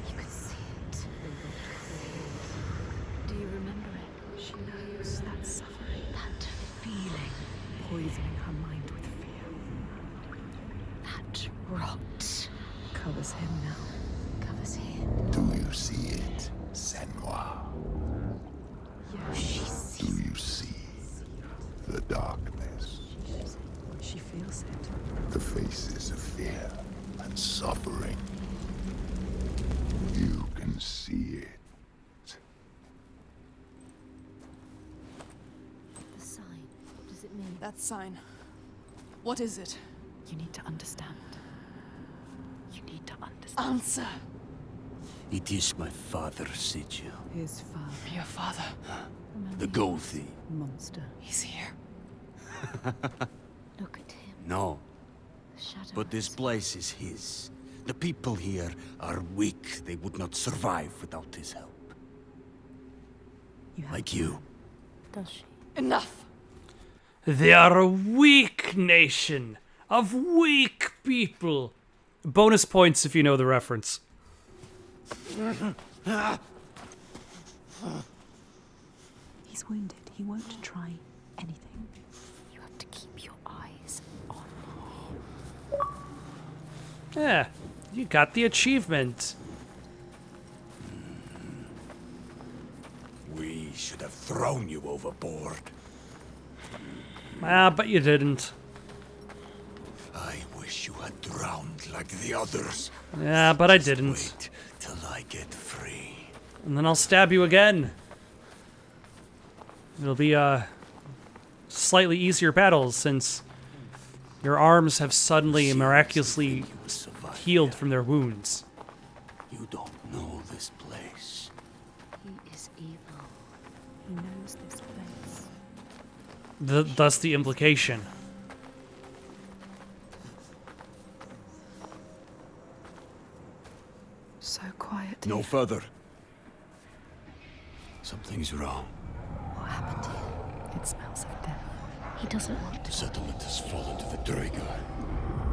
Speaker 4: You could see it. Do you remember it? She knows that suffering, that feeling,
Speaker 3: Poisoning her mind with fear.
Speaker 4: that rot
Speaker 3: Covers him now.
Speaker 4: covers him.
Speaker 5: Do you see it, Senua? Do you see the darkness?
Speaker 3: She feels it.
Speaker 5: The faces of fear and suffering. You can see it.
Speaker 4: The sign. What does it mean?
Speaker 6: That sign. What is it?
Speaker 3: You need to understand. You need to understand.
Speaker 6: Answer.
Speaker 9: It is my father, Sigil.
Speaker 3: His father,
Speaker 6: Your father.
Speaker 9: The gold thief.
Speaker 3: monster.
Speaker 6: He's here.
Speaker 4: Look at him.
Speaker 9: No,
Speaker 4: The shadow.
Speaker 9: but this place is his. The people here are weak. They would not survive without his help.
Speaker 3: You have
Speaker 9: Like
Speaker 3: to
Speaker 9: you.
Speaker 3: learn.
Speaker 4: Does she?
Speaker 6: Enough.
Speaker 1: They are a weak nation of weak people. Bonus points if you know the reference.
Speaker 3: He's wounded. He won't try anything.
Speaker 4: You have to keep your eyes on.
Speaker 1: Yeah, you got the achievement.
Speaker 9: We should have thrown you overboard.
Speaker 1: Ah, but you didn't.
Speaker 9: I wish you had drowned like the others.
Speaker 1: Yeah, but I
Speaker 9: Just
Speaker 1: didn't.
Speaker 9: Wait till I get free.
Speaker 1: And then I'll stab you again. It'll be a slightly easier battle since your arms have suddenly and miraculously
Speaker 9: Survive
Speaker 1: healed
Speaker 9: here.
Speaker 1: from their wounds.
Speaker 9: You don't know this place.
Speaker 4: He is evil.
Speaker 3: He knows this place.
Speaker 1: Thus the implication.
Speaker 3: So quiet.
Speaker 9: No further. Something's wrong.
Speaker 4: What happened here?
Speaker 3: It smells of death.
Speaker 4: He doesn't want
Speaker 9: The
Speaker 4: to.
Speaker 9: settlement has fallen to the Draegar.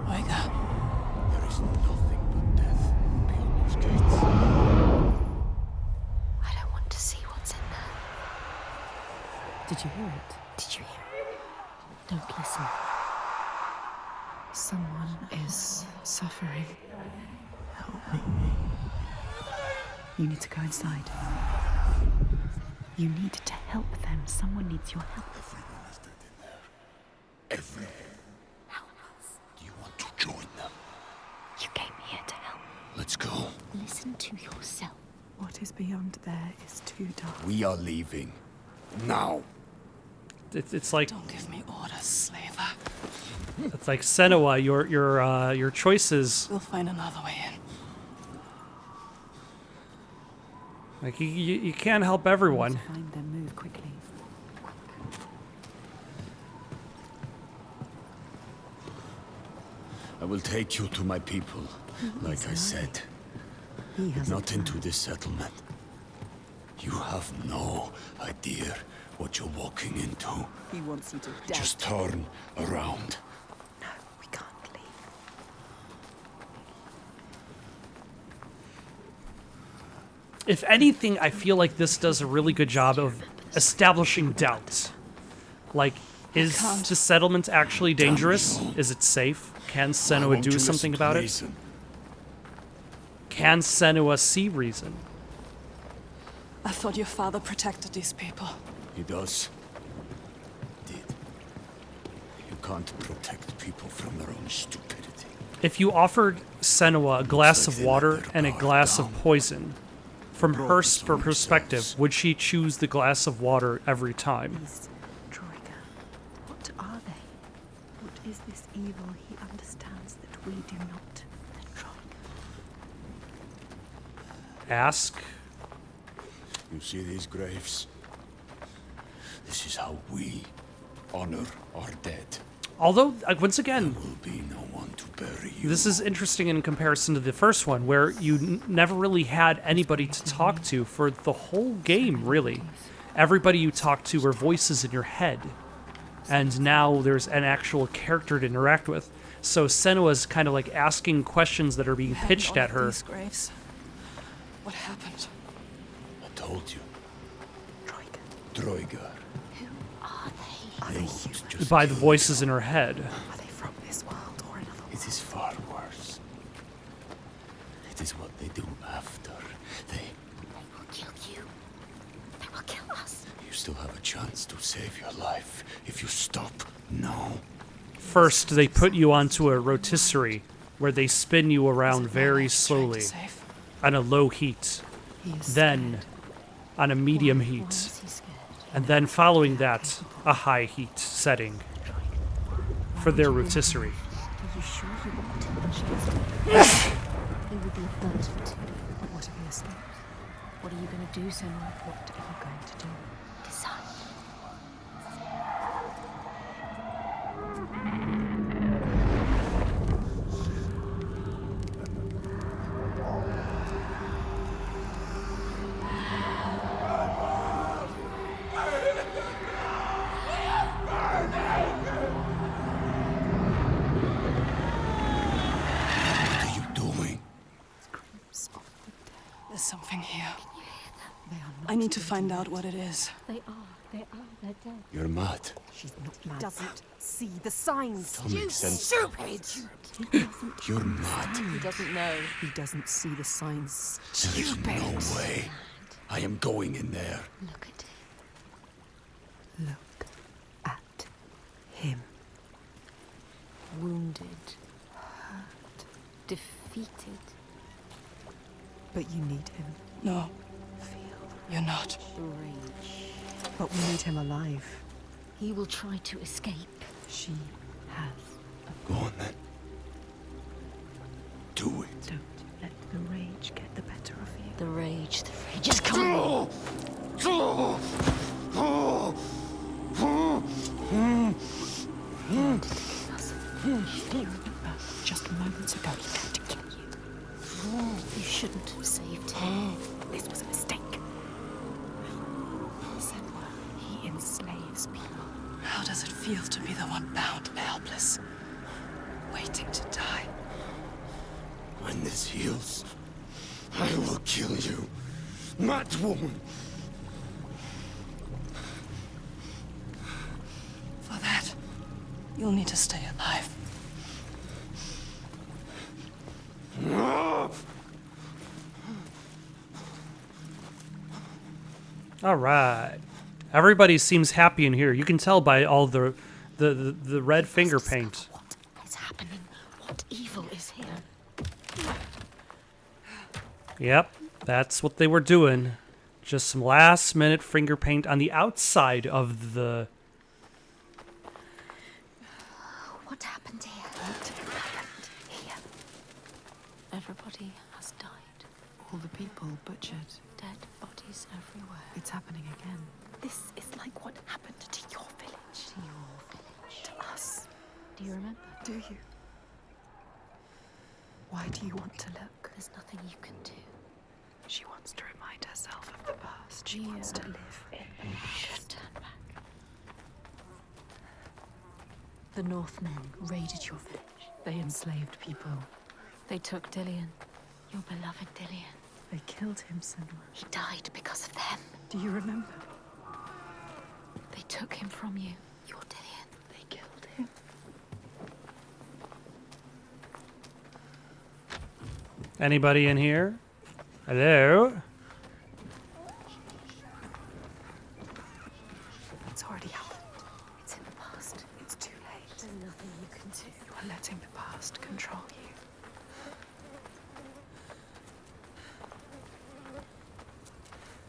Speaker 6: Oiga.
Speaker 9: There is nothing but death beyond those gates.
Speaker 4: I don't want to see what's in there.
Speaker 3: Did you hear it?
Speaker 4: Did you hear it? Don't listen.
Speaker 3: Someone is suffering. Help me. You need to go inside. You need to help them. Someone needs your help.
Speaker 5: Everyone is dead in there. Everyone.
Speaker 4: Help us.
Speaker 9: Do you want to join them?
Speaker 4: You came here to help.
Speaker 9: Let's go.
Speaker 4: Listen to yourself.
Speaker 3: What is beyond there is too dark.
Speaker 9: We are leaving. Now.
Speaker 1: It's like
Speaker 6: Don't give me orders, slaver.
Speaker 1: Senua. Your choices.
Speaker 6: We'll find another way in.
Speaker 1: Like you can't help everyone.
Speaker 3: Find them. Move quickly.
Speaker 9: I will take you to my people, like I said.
Speaker 3: He has
Speaker 9: Not into this settlement. You have no idea what you're walking into.
Speaker 3: He wants you to die.
Speaker 9: Just turn around.
Speaker 3: No, we can't leave.
Speaker 1: If anything, I feel like this does a really good job of establishing doubt. Like, is
Speaker 6: can't.
Speaker 1: the settlement actually dangerous? Is it safe? Can
Speaker 9: Why
Speaker 1: Senua
Speaker 9: won't
Speaker 1: do
Speaker 9: you
Speaker 1: something
Speaker 9: listen to
Speaker 1: about it?
Speaker 9: reason?
Speaker 1: Can Senua see reason?
Speaker 6: I thought your father protected these people.
Speaker 9: He does. Did. You can't protect people from their own stupidity.
Speaker 1: If you offered Senua a glass
Speaker 9: like
Speaker 1: of
Speaker 9: they
Speaker 1: water
Speaker 9: let their
Speaker 1: and a
Speaker 9: guard
Speaker 1: glass
Speaker 9: down.
Speaker 1: of poison, from her
Speaker 9: Brought it on
Speaker 1: perspective,
Speaker 9: themselves.
Speaker 1: would she choose the glass of water every time?
Speaker 3: These Troika. What are they? What is this evil he understands that we do not? The Troika.
Speaker 1: Ask.
Speaker 9: You see these graves? This is how we honor our dead.
Speaker 1: Although, once again,
Speaker 9: There will be no one to bury you.
Speaker 1: this is interesting in comparison to the first one, where you never really had anybody to talk to for the whole game, really. everybody you talk to are voices in your head. And now there's an actual character to interact with. So Senua's kind of like asking questions that are being pitched at her.
Speaker 6: These graves. What happened?
Speaker 9: I told you. Droiga.
Speaker 4: Who are they? Are they
Speaker 9: Humans just
Speaker 1: By the
Speaker 9: killed
Speaker 1: voices in her head.
Speaker 4: Are they from this world or another?
Speaker 9: It is far worse. It is what they do after. They
Speaker 4: will kill you. They will kill us.
Speaker 9: You still have a chance to save your life if you stop now.
Speaker 1: First, they put you onto a rotisserie where they spin you around very slowly on a low heat. Then on a medium heat. And then following that, a high heat setting for their rotisserie.
Speaker 4: Are you sure you want to? He will be burnt too. But what if he escapes? What are you going to do, Senua? What are you going to do? Decide.
Speaker 6: There's something here. I need to find out what it is.
Speaker 4: They're dead.
Speaker 9: You're mad.
Speaker 4: She's not mad. Doesn't see the signs.
Speaker 9: Common sense.
Speaker 4: Stupid!
Speaker 9: You're mad.
Speaker 4: He doesn't know. He doesn't see the signs.
Speaker 9: There is no way. I am going in there.
Speaker 4: Look at him.
Speaker 3: Look at him.
Speaker 4: Wounded. Hurt. Defeated.
Speaker 3: But you need him.
Speaker 6: No. You're not.
Speaker 4: Rage.
Speaker 3: But we need him alive.
Speaker 4: He will try to escape.
Speaker 3: She has.
Speaker 9: Go on then. Do it.
Speaker 3: Don't let the rage get the better of you.
Speaker 4: The rage is coming.
Speaker 3: Just moments ago, he tried to kill you.
Speaker 4: You shouldn't have saved him.
Speaker 3: This was a mistake. Senua, he enslaves people.
Speaker 6: How does it feel to be the one bound and helpless? Waiting to die.
Speaker 9: When this heals, I will kill you. Mad woman.
Speaker 6: For that, you'll need to stay alive.
Speaker 1: All right. Everybody seems happy in here. You can tell by all the red finger paint.
Speaker 4: What is happening? What evil is here?
Speaker 1: Yep, that's what they were doing. Just some last minute finger paint on the outside of the...
Speaker 4: What happened here? What happened here? Everybody has died.
Speaker 3: All the people butchered.
Speaker 4: Dead bodies everywhere.
Speaker 3: It's happening again.
Speaker 4: This is like what happened to your village. To your village.
Speaker 3: To us.
Speaker 4: Do you remember?
Speaker 3: Do you? Why do you want to look?
Speaker 4: There's nothing you can do.
Speaker 3: She wants to remind herself of the past. She wants to live in the
Speaker 4: You should turn back. The Northmen raided your village.
Speaker 3: They enslaved people.
Speaker 4: They took Dillion. Your beloved Dillion.
Speaker 3: They killed him, Senua.
Speaker 4: He died because of them.
Speaker 3: Do you remember?
Speaker 4: They took him from you. Your Dillion.
Speaker 3: They killed him.
Speaker 1: Anybody in here? Hello?
Speaker 3: It's already happened.
Speaker 4: It's in the past.
Speaker 3: It's too late.
Speaker 4: There's nothing you can do.
Speaker 3: You are letting the past control you.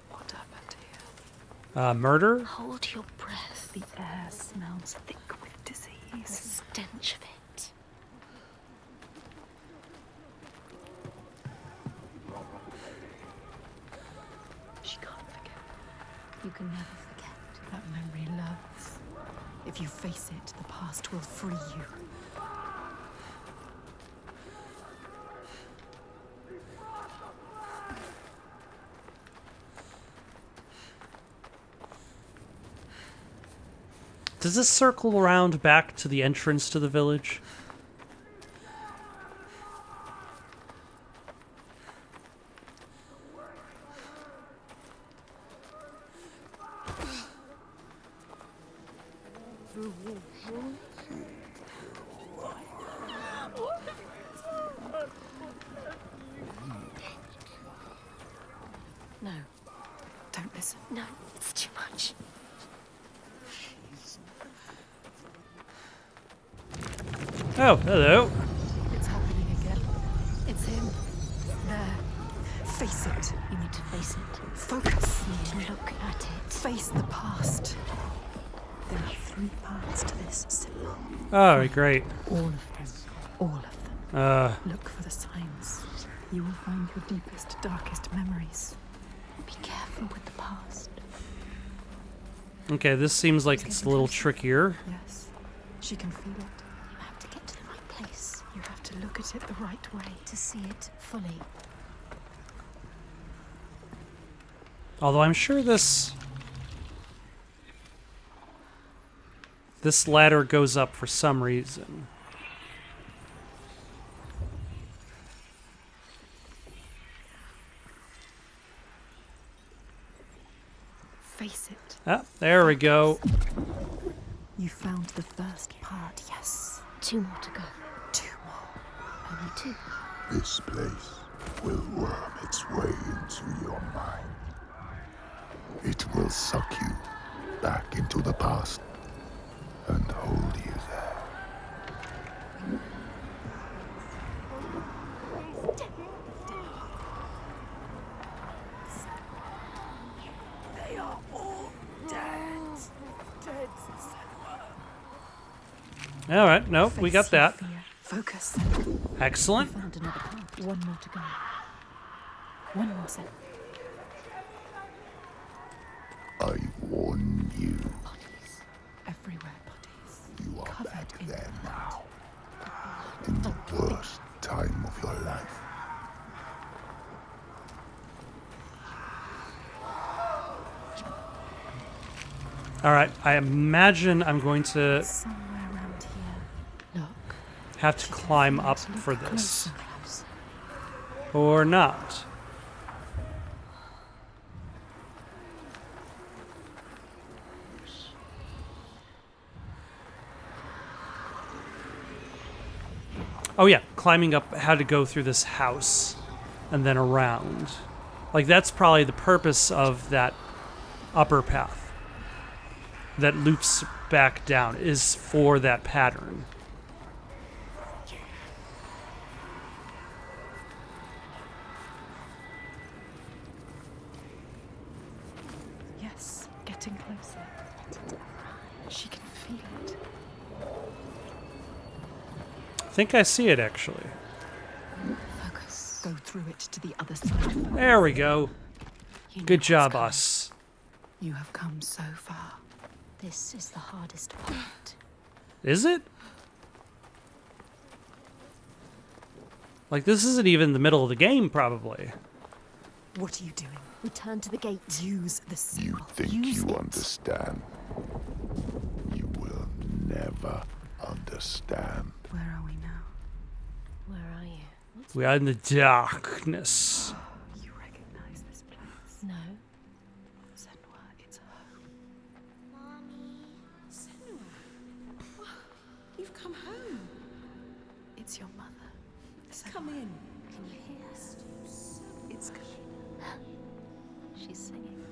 Speaker 3: What happened here?
Speaker 1: Murder?
Speaker 4: Hold your breath.
Speaker 3: The air smells thick with
Speaker 4: The
Speaker 3: disease.
Speaker 4: stench of it.
Speaker 3: She can't forget.
Speaker 4: You can never forget.
Speaker 3: That memory loves. If you face it, the past will free you.
Speaker 1: Does this circle around back to the entrance to the village?
Speaker 4: No. Don't listen. No, it's too much.
Speaker 1: Oh, hello.
Speaker 4: It's happening again. It's him. There. Face it. You need to face it. Focus. You need to look at it. Face the past. There are 3 parts to this symbol.
Speaker 1: Oh, great.
Speaker 4: All of them. All of them. Look for the signs. You will find your deepest, darkest memories. Be careful with the past.
Speaker 1: Okay, this seems like it's a little trickier.
Speaker 4: Yes. She can feel it. You have to get to the right place. You have to look at it the right way to see it fully.
Speaker 1: Although I'm sure this ladder goes up for some reason.
Speaker 4: Face it.
Speaker 1: Ah, there we go.
Speaker 4: You found the first part, yes. 2 more to go. 2 more. Only 2.
Speaker 5: This place will worm its way into your mind. It will suck you back into the past and hold you there.
Speaker 4: They are all dead. Dead, Senua.
Speaker 1: All right, nope, we got that.
Speaker 4: Focus.
Speaker 1: Excellent.
Speaker 4: Found another path. 1 more to go. 1 more, Senua.
Speaker 5: I warn you,
Speaker 4: Bodies. Everywhere bodies.
Speaker 5: you are
Speaker 4: Covered
Speaker 5: back
Speaker 4: in
Speaker 5: there
Speaker 4: blood.
Speaker 5: now, in the worst time of your life.
Speaker 1: All right, I imagine I'm going to
Speaker 4: Somewhere around here. Look.
Speaker 1: have to climb up for
Speaker 4: Look
Speaker 1: this.
Speaker 4: closer, closer.
Speaker 1: Or not. Oh yeah, climbing up how to go through this house and then around. Like that's probably the purpose of that upper path that loops back down is for that pattern.
Speaker 4: Yes, getting closer. She can feel it.
Speaker 1: I think I see it actually.
Speaker 4: Focus. Go through it to the other side.
Speaker 1: There we go.
Speaker 4: You know
Speaker 1: Good
Speaker 4: what's
Speaker 1: job,
Speaker 4: coming.
Speaker 1: us.
Speaker 4: You have come so far. This is the hardest part.
Speaker 1: Is it? Like, this isn't even the middle of the game, probably.
Speaker 4: What are you doing? Return to the gate. Use the symbol.
Speaker 5: You think
Speaker 4: Use
Speaker 5: you
Speaker 4: it.
Speaker 5: understand. You will never understand.
Speaker 4: Where are we now? Where are you?
Speaker 1: We are in the darkness.
Speaker 4: You recognize this place? No. Senua, it's home.
Speaker 6: Senua. You've come home.
Speaker 4: It's your mother.
Speaker 6: Come in.
Speaker 4: Can you hear us? It's good. She's singing.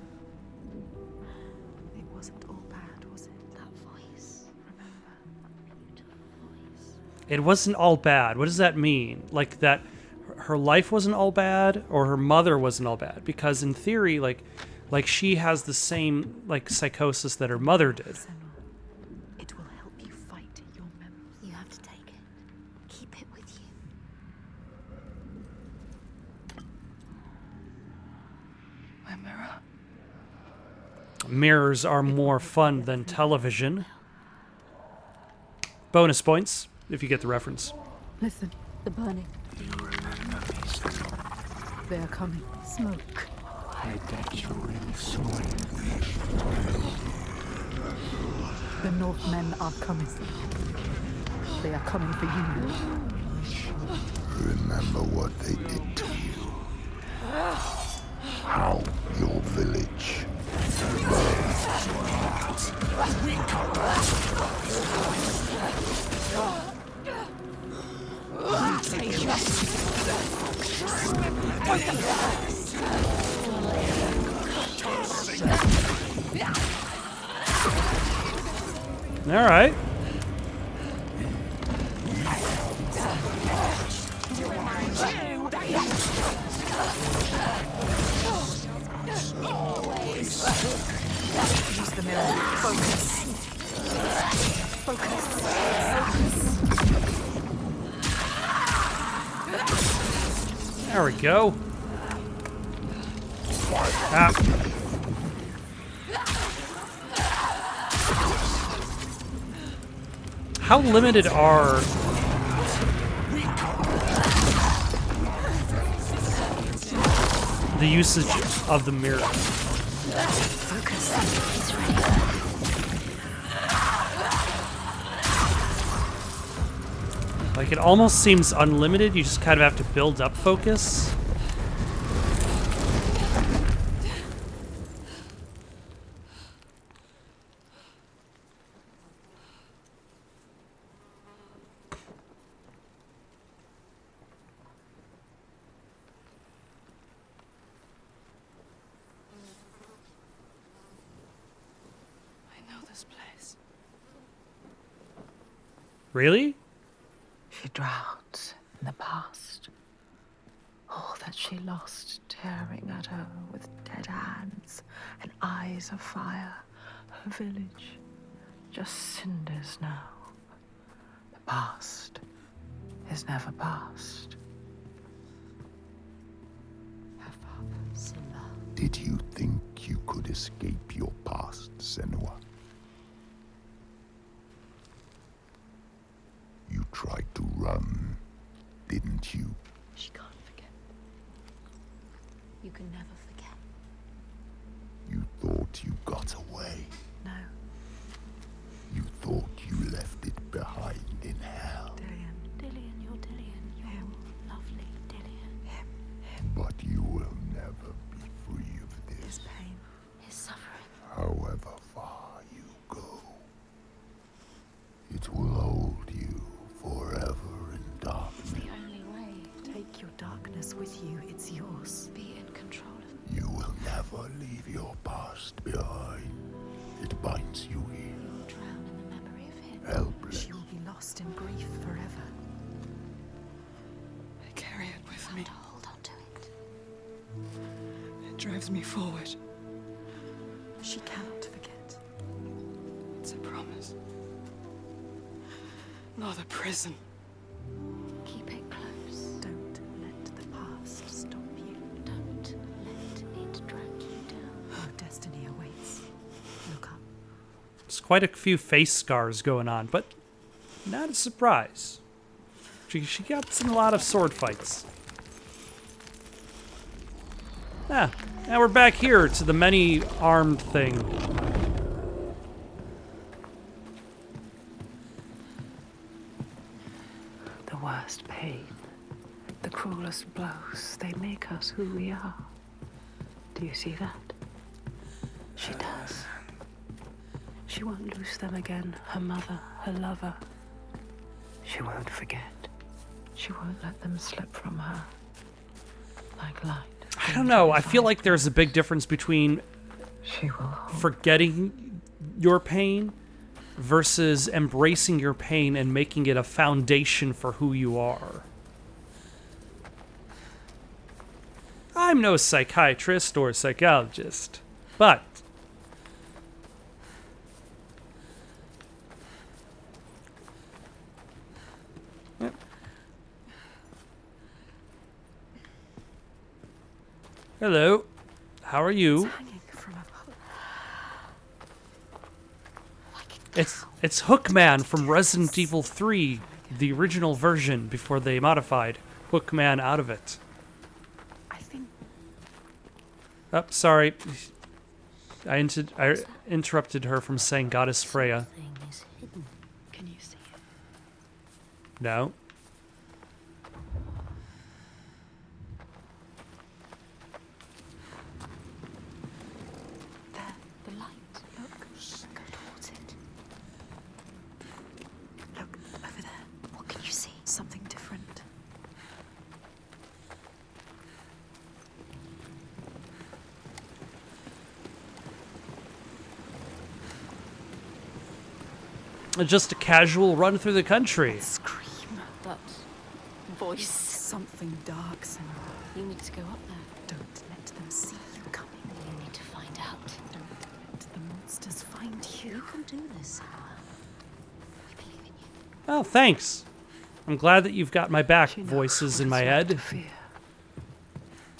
Speaker 4: It wasn't all bad, was it? That voice. Remember? That beautiful voice.
Speaker 1: It wasn't all bad. What does that mean? Like that her life wasn't all bad or her mother wasn't all bad? Because in theory, like she has the same like psychosis that her mother did.
Speaker 4: Senua, it will help you fight your memories. You have to take it. Keep it with you. My mirror.
Speaker 1: Mirrors are more fun than television. Bonus points if you get the reference.
Speaker 4: Listen, the burning. They are coming. Smoke.
Speaker 7: Hide that you really saw it.
Speaker 3: The Northmen are coming. They are coming for you.
Speaker 5: Remember what they did to you. How your village
Speaker 1: All right.
Speaker 3: Use the mirror. Focus. Focus.
Speaker 1: There we go. Ah. How limited are the usage of the mirror?
Speaker 3: Focus. It's ready.
Speaker 1: Like, it almost seems unlimited. You just kind of have to build up focus.
Speaker 6: I know this place.
Speaker 1: Really?
Speaker 3: She drowns in the past. All that she lost, tearing at her with dead hands and eyes of fire. Her village, just cinders now. The past is never past. Her father, Senua.
Speaker 5: Did you think you could escape your past, Senua? You tried to run, didn't you?
Speaker 4: She can't forget. You can never forget.
Speaker 5: You thought you got away.
Speaker 3: No,
Speaker 5: You thought you left it behind in hell.
Speaker 4: Dillion, you're Dillion. You're lovely, Dillion.
Speaker 5: But you will never be free of
Speaker 3: his
Speaker 5: this,
Speaker 3: pain.
Speaker 4: His suffering.
Speaker 5: however far you go. It will hold you forever in darkness.
Speaker 4: The only way.
Speaker 3: Take your darkness with you. It's yours.
Speaker 4: Be in control of
Speaker 5: You will never leave your past behind. It binds you here.
Speaker 4: You'll drown in the memory of him.
Speaker 5: Helpless.
Speaker 3: She will be lost in grief forever.
Speaker 6: I carry it with me.
Speaker 4: To hold on to it.
Speaker 6: It drives me forward.
Speaker 3: She cannot forget.
Speaker 6: It's a promise. Not a prison.
Speaker 4: Keep it close.
Speaker 3: Don't let the past stop you.
Speaker 4: Don't let it drag you down.
Speaker 3: Your destiny awaits. Look up.
Speaker 1: There's quite a few face scars going on, but not a surprise. She got in a lot of sword fights. Ah, now we're back here to the many-armed thing.
Speaker 3: The worst pain, the cruelest blows, they make us who we are. Do you see that? She does. She won't lose them again. Her mother, her lover. She won't forget. She won't let them slip from her. Like light.
Speaker 1: I don't know. I feel like there's a big difference between
Speaker 3: She will hold.
Speaker 1: forgetting your pain versus embracing your pain and making it a foundation for who you are. I'm no psychiatrist or psychologist, but Yep. Hello. How are you?
Speaker 3: Hanging from a hook.
Speaker 1: It's Hookman from Resident Evil 3, the original version before they modified Hookman out of it.
Speaker 3: I think
Speaker 1: Oh, sorry. I interrupted her from saying Goddess Freya.
Speaker 4: Thing
Speaker 1: No.
Speaker 3: There, the light. Look. Go towards it. Look, over there. What can you see? Something different.
Speaker 1: Just a casual run through the country.
Speaker 3: Scream. That voice. Something dark, Senua.
Speaker 4: You need to go up there.
Speaker 3: Don't let them see you coming.
Speaker 4: You need to find out.
Speaker 3: Don't let the monsters find you.
Speaker 4: You can do this, Senua. We believe in you.
Speaker 1: Oh, thanks. I'm glad that you've got my back,
Speaker 3: She knows
Speaker 1: voices
Speaker 3: what
Speaker 1: in my
Speaker 3: it's like
Speaker 1: head.
Speaker 3: to fear.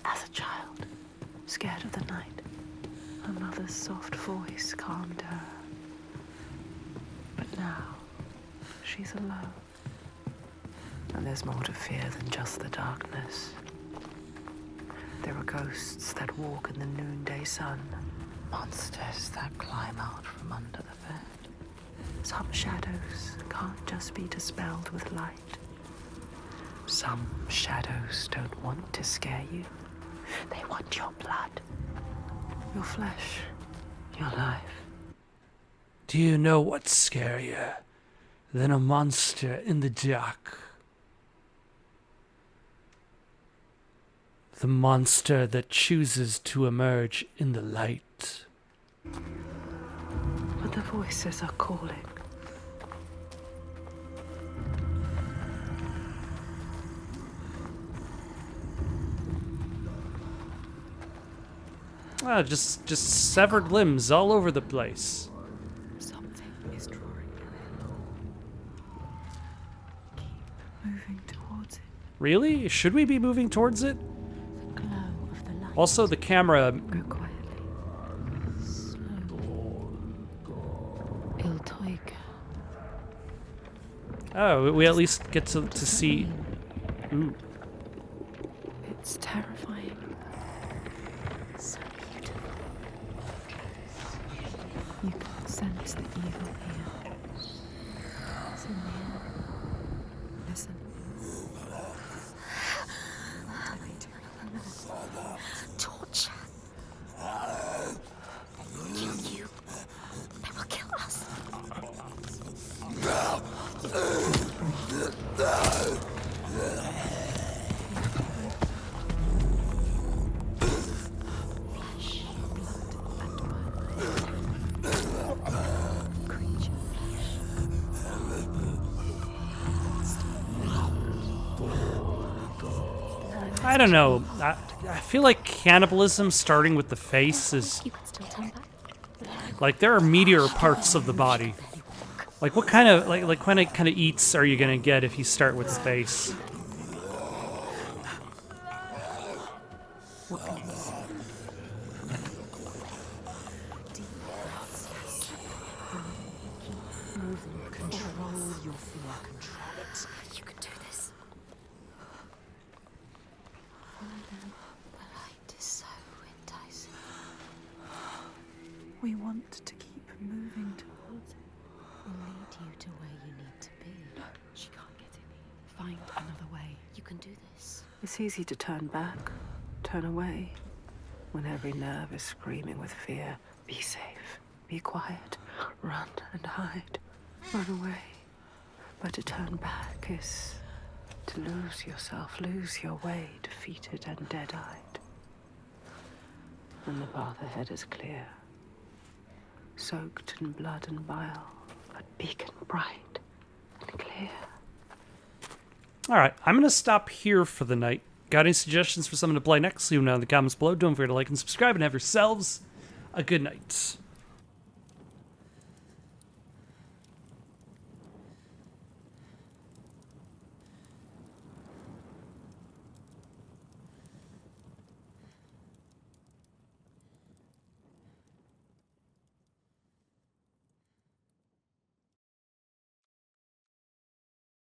Speaker 3: As a child, scared of the night, her mother's soft voice calmed her. But now, she's alone. And there's more to fear than just the darkness. There are ghosts that walk in the noonday sun. Monsters that climb out from under the bed. Some shadows can't just be dispelled with light. Some shadows don't want to scare you. They want your blood. Your flesh. Your life.
Speaker 1: Do you know what's scarier than a monster in the dark? The monster that chooses to emerge in the light.
Speaker 3: But the voices are calling.
Speaker 1: Ah, just severed limbs all over the place.
Speaker 3: Something is drawing you in. Keep moving towards it.
Speaker 1: Really? Should we be moving towards it?
Speaker 3: The glow of the light.
Speaker 1: Also, the camera.
Speaker 3: Go quietly. Slow. Il Toiga.
Speaker 1: Oh, we at least get to see. Ooh.
Speaker 3: It's terrifying.
Speaker 4: So beautiful.
Speaker 3: You can sense the evil here. It's in the air. Listen. What are they doing?
Speaker 4: Torture. Kill you. They will kill us.
Speaker 3: Flesh, blood, and bone. Creature.
Speaker 1: I don't know. I feel like cannibalism starting with the face is
Speaker 4: You can still turn back.
Speaker 1: like there are meatier parts of the body. Like what kind of like what kind of eats are you gonna get if you start with the face?
Speaker 3: What can you see? Control your fear. Control it.
Speaker 4: You can do this. The light is so enticing.
Speaker 3: We want to keep moving towards it.
Speaker 4: We'll lead you to where you need to be.
Speaker 3: She can't get in here. Find another way.
Speaker 4: You can do this.
Speaker 3: It's easy to turn back, turn away, when every nerve is screaming with fear. Be safe, be quiet, run and hide, run away. But to turn back is to lose yourself, lose your way, defeated and dead-eyed. And the path ahead is clear, soaked in blood and bile, but beacon bright and clear.
Speaker 1: All right, I'm gonna stop here for the night. Got any suggestions for something to play next? Leave them down in the comments below. Don't forget to like and subscribe, and have yourselves a good night.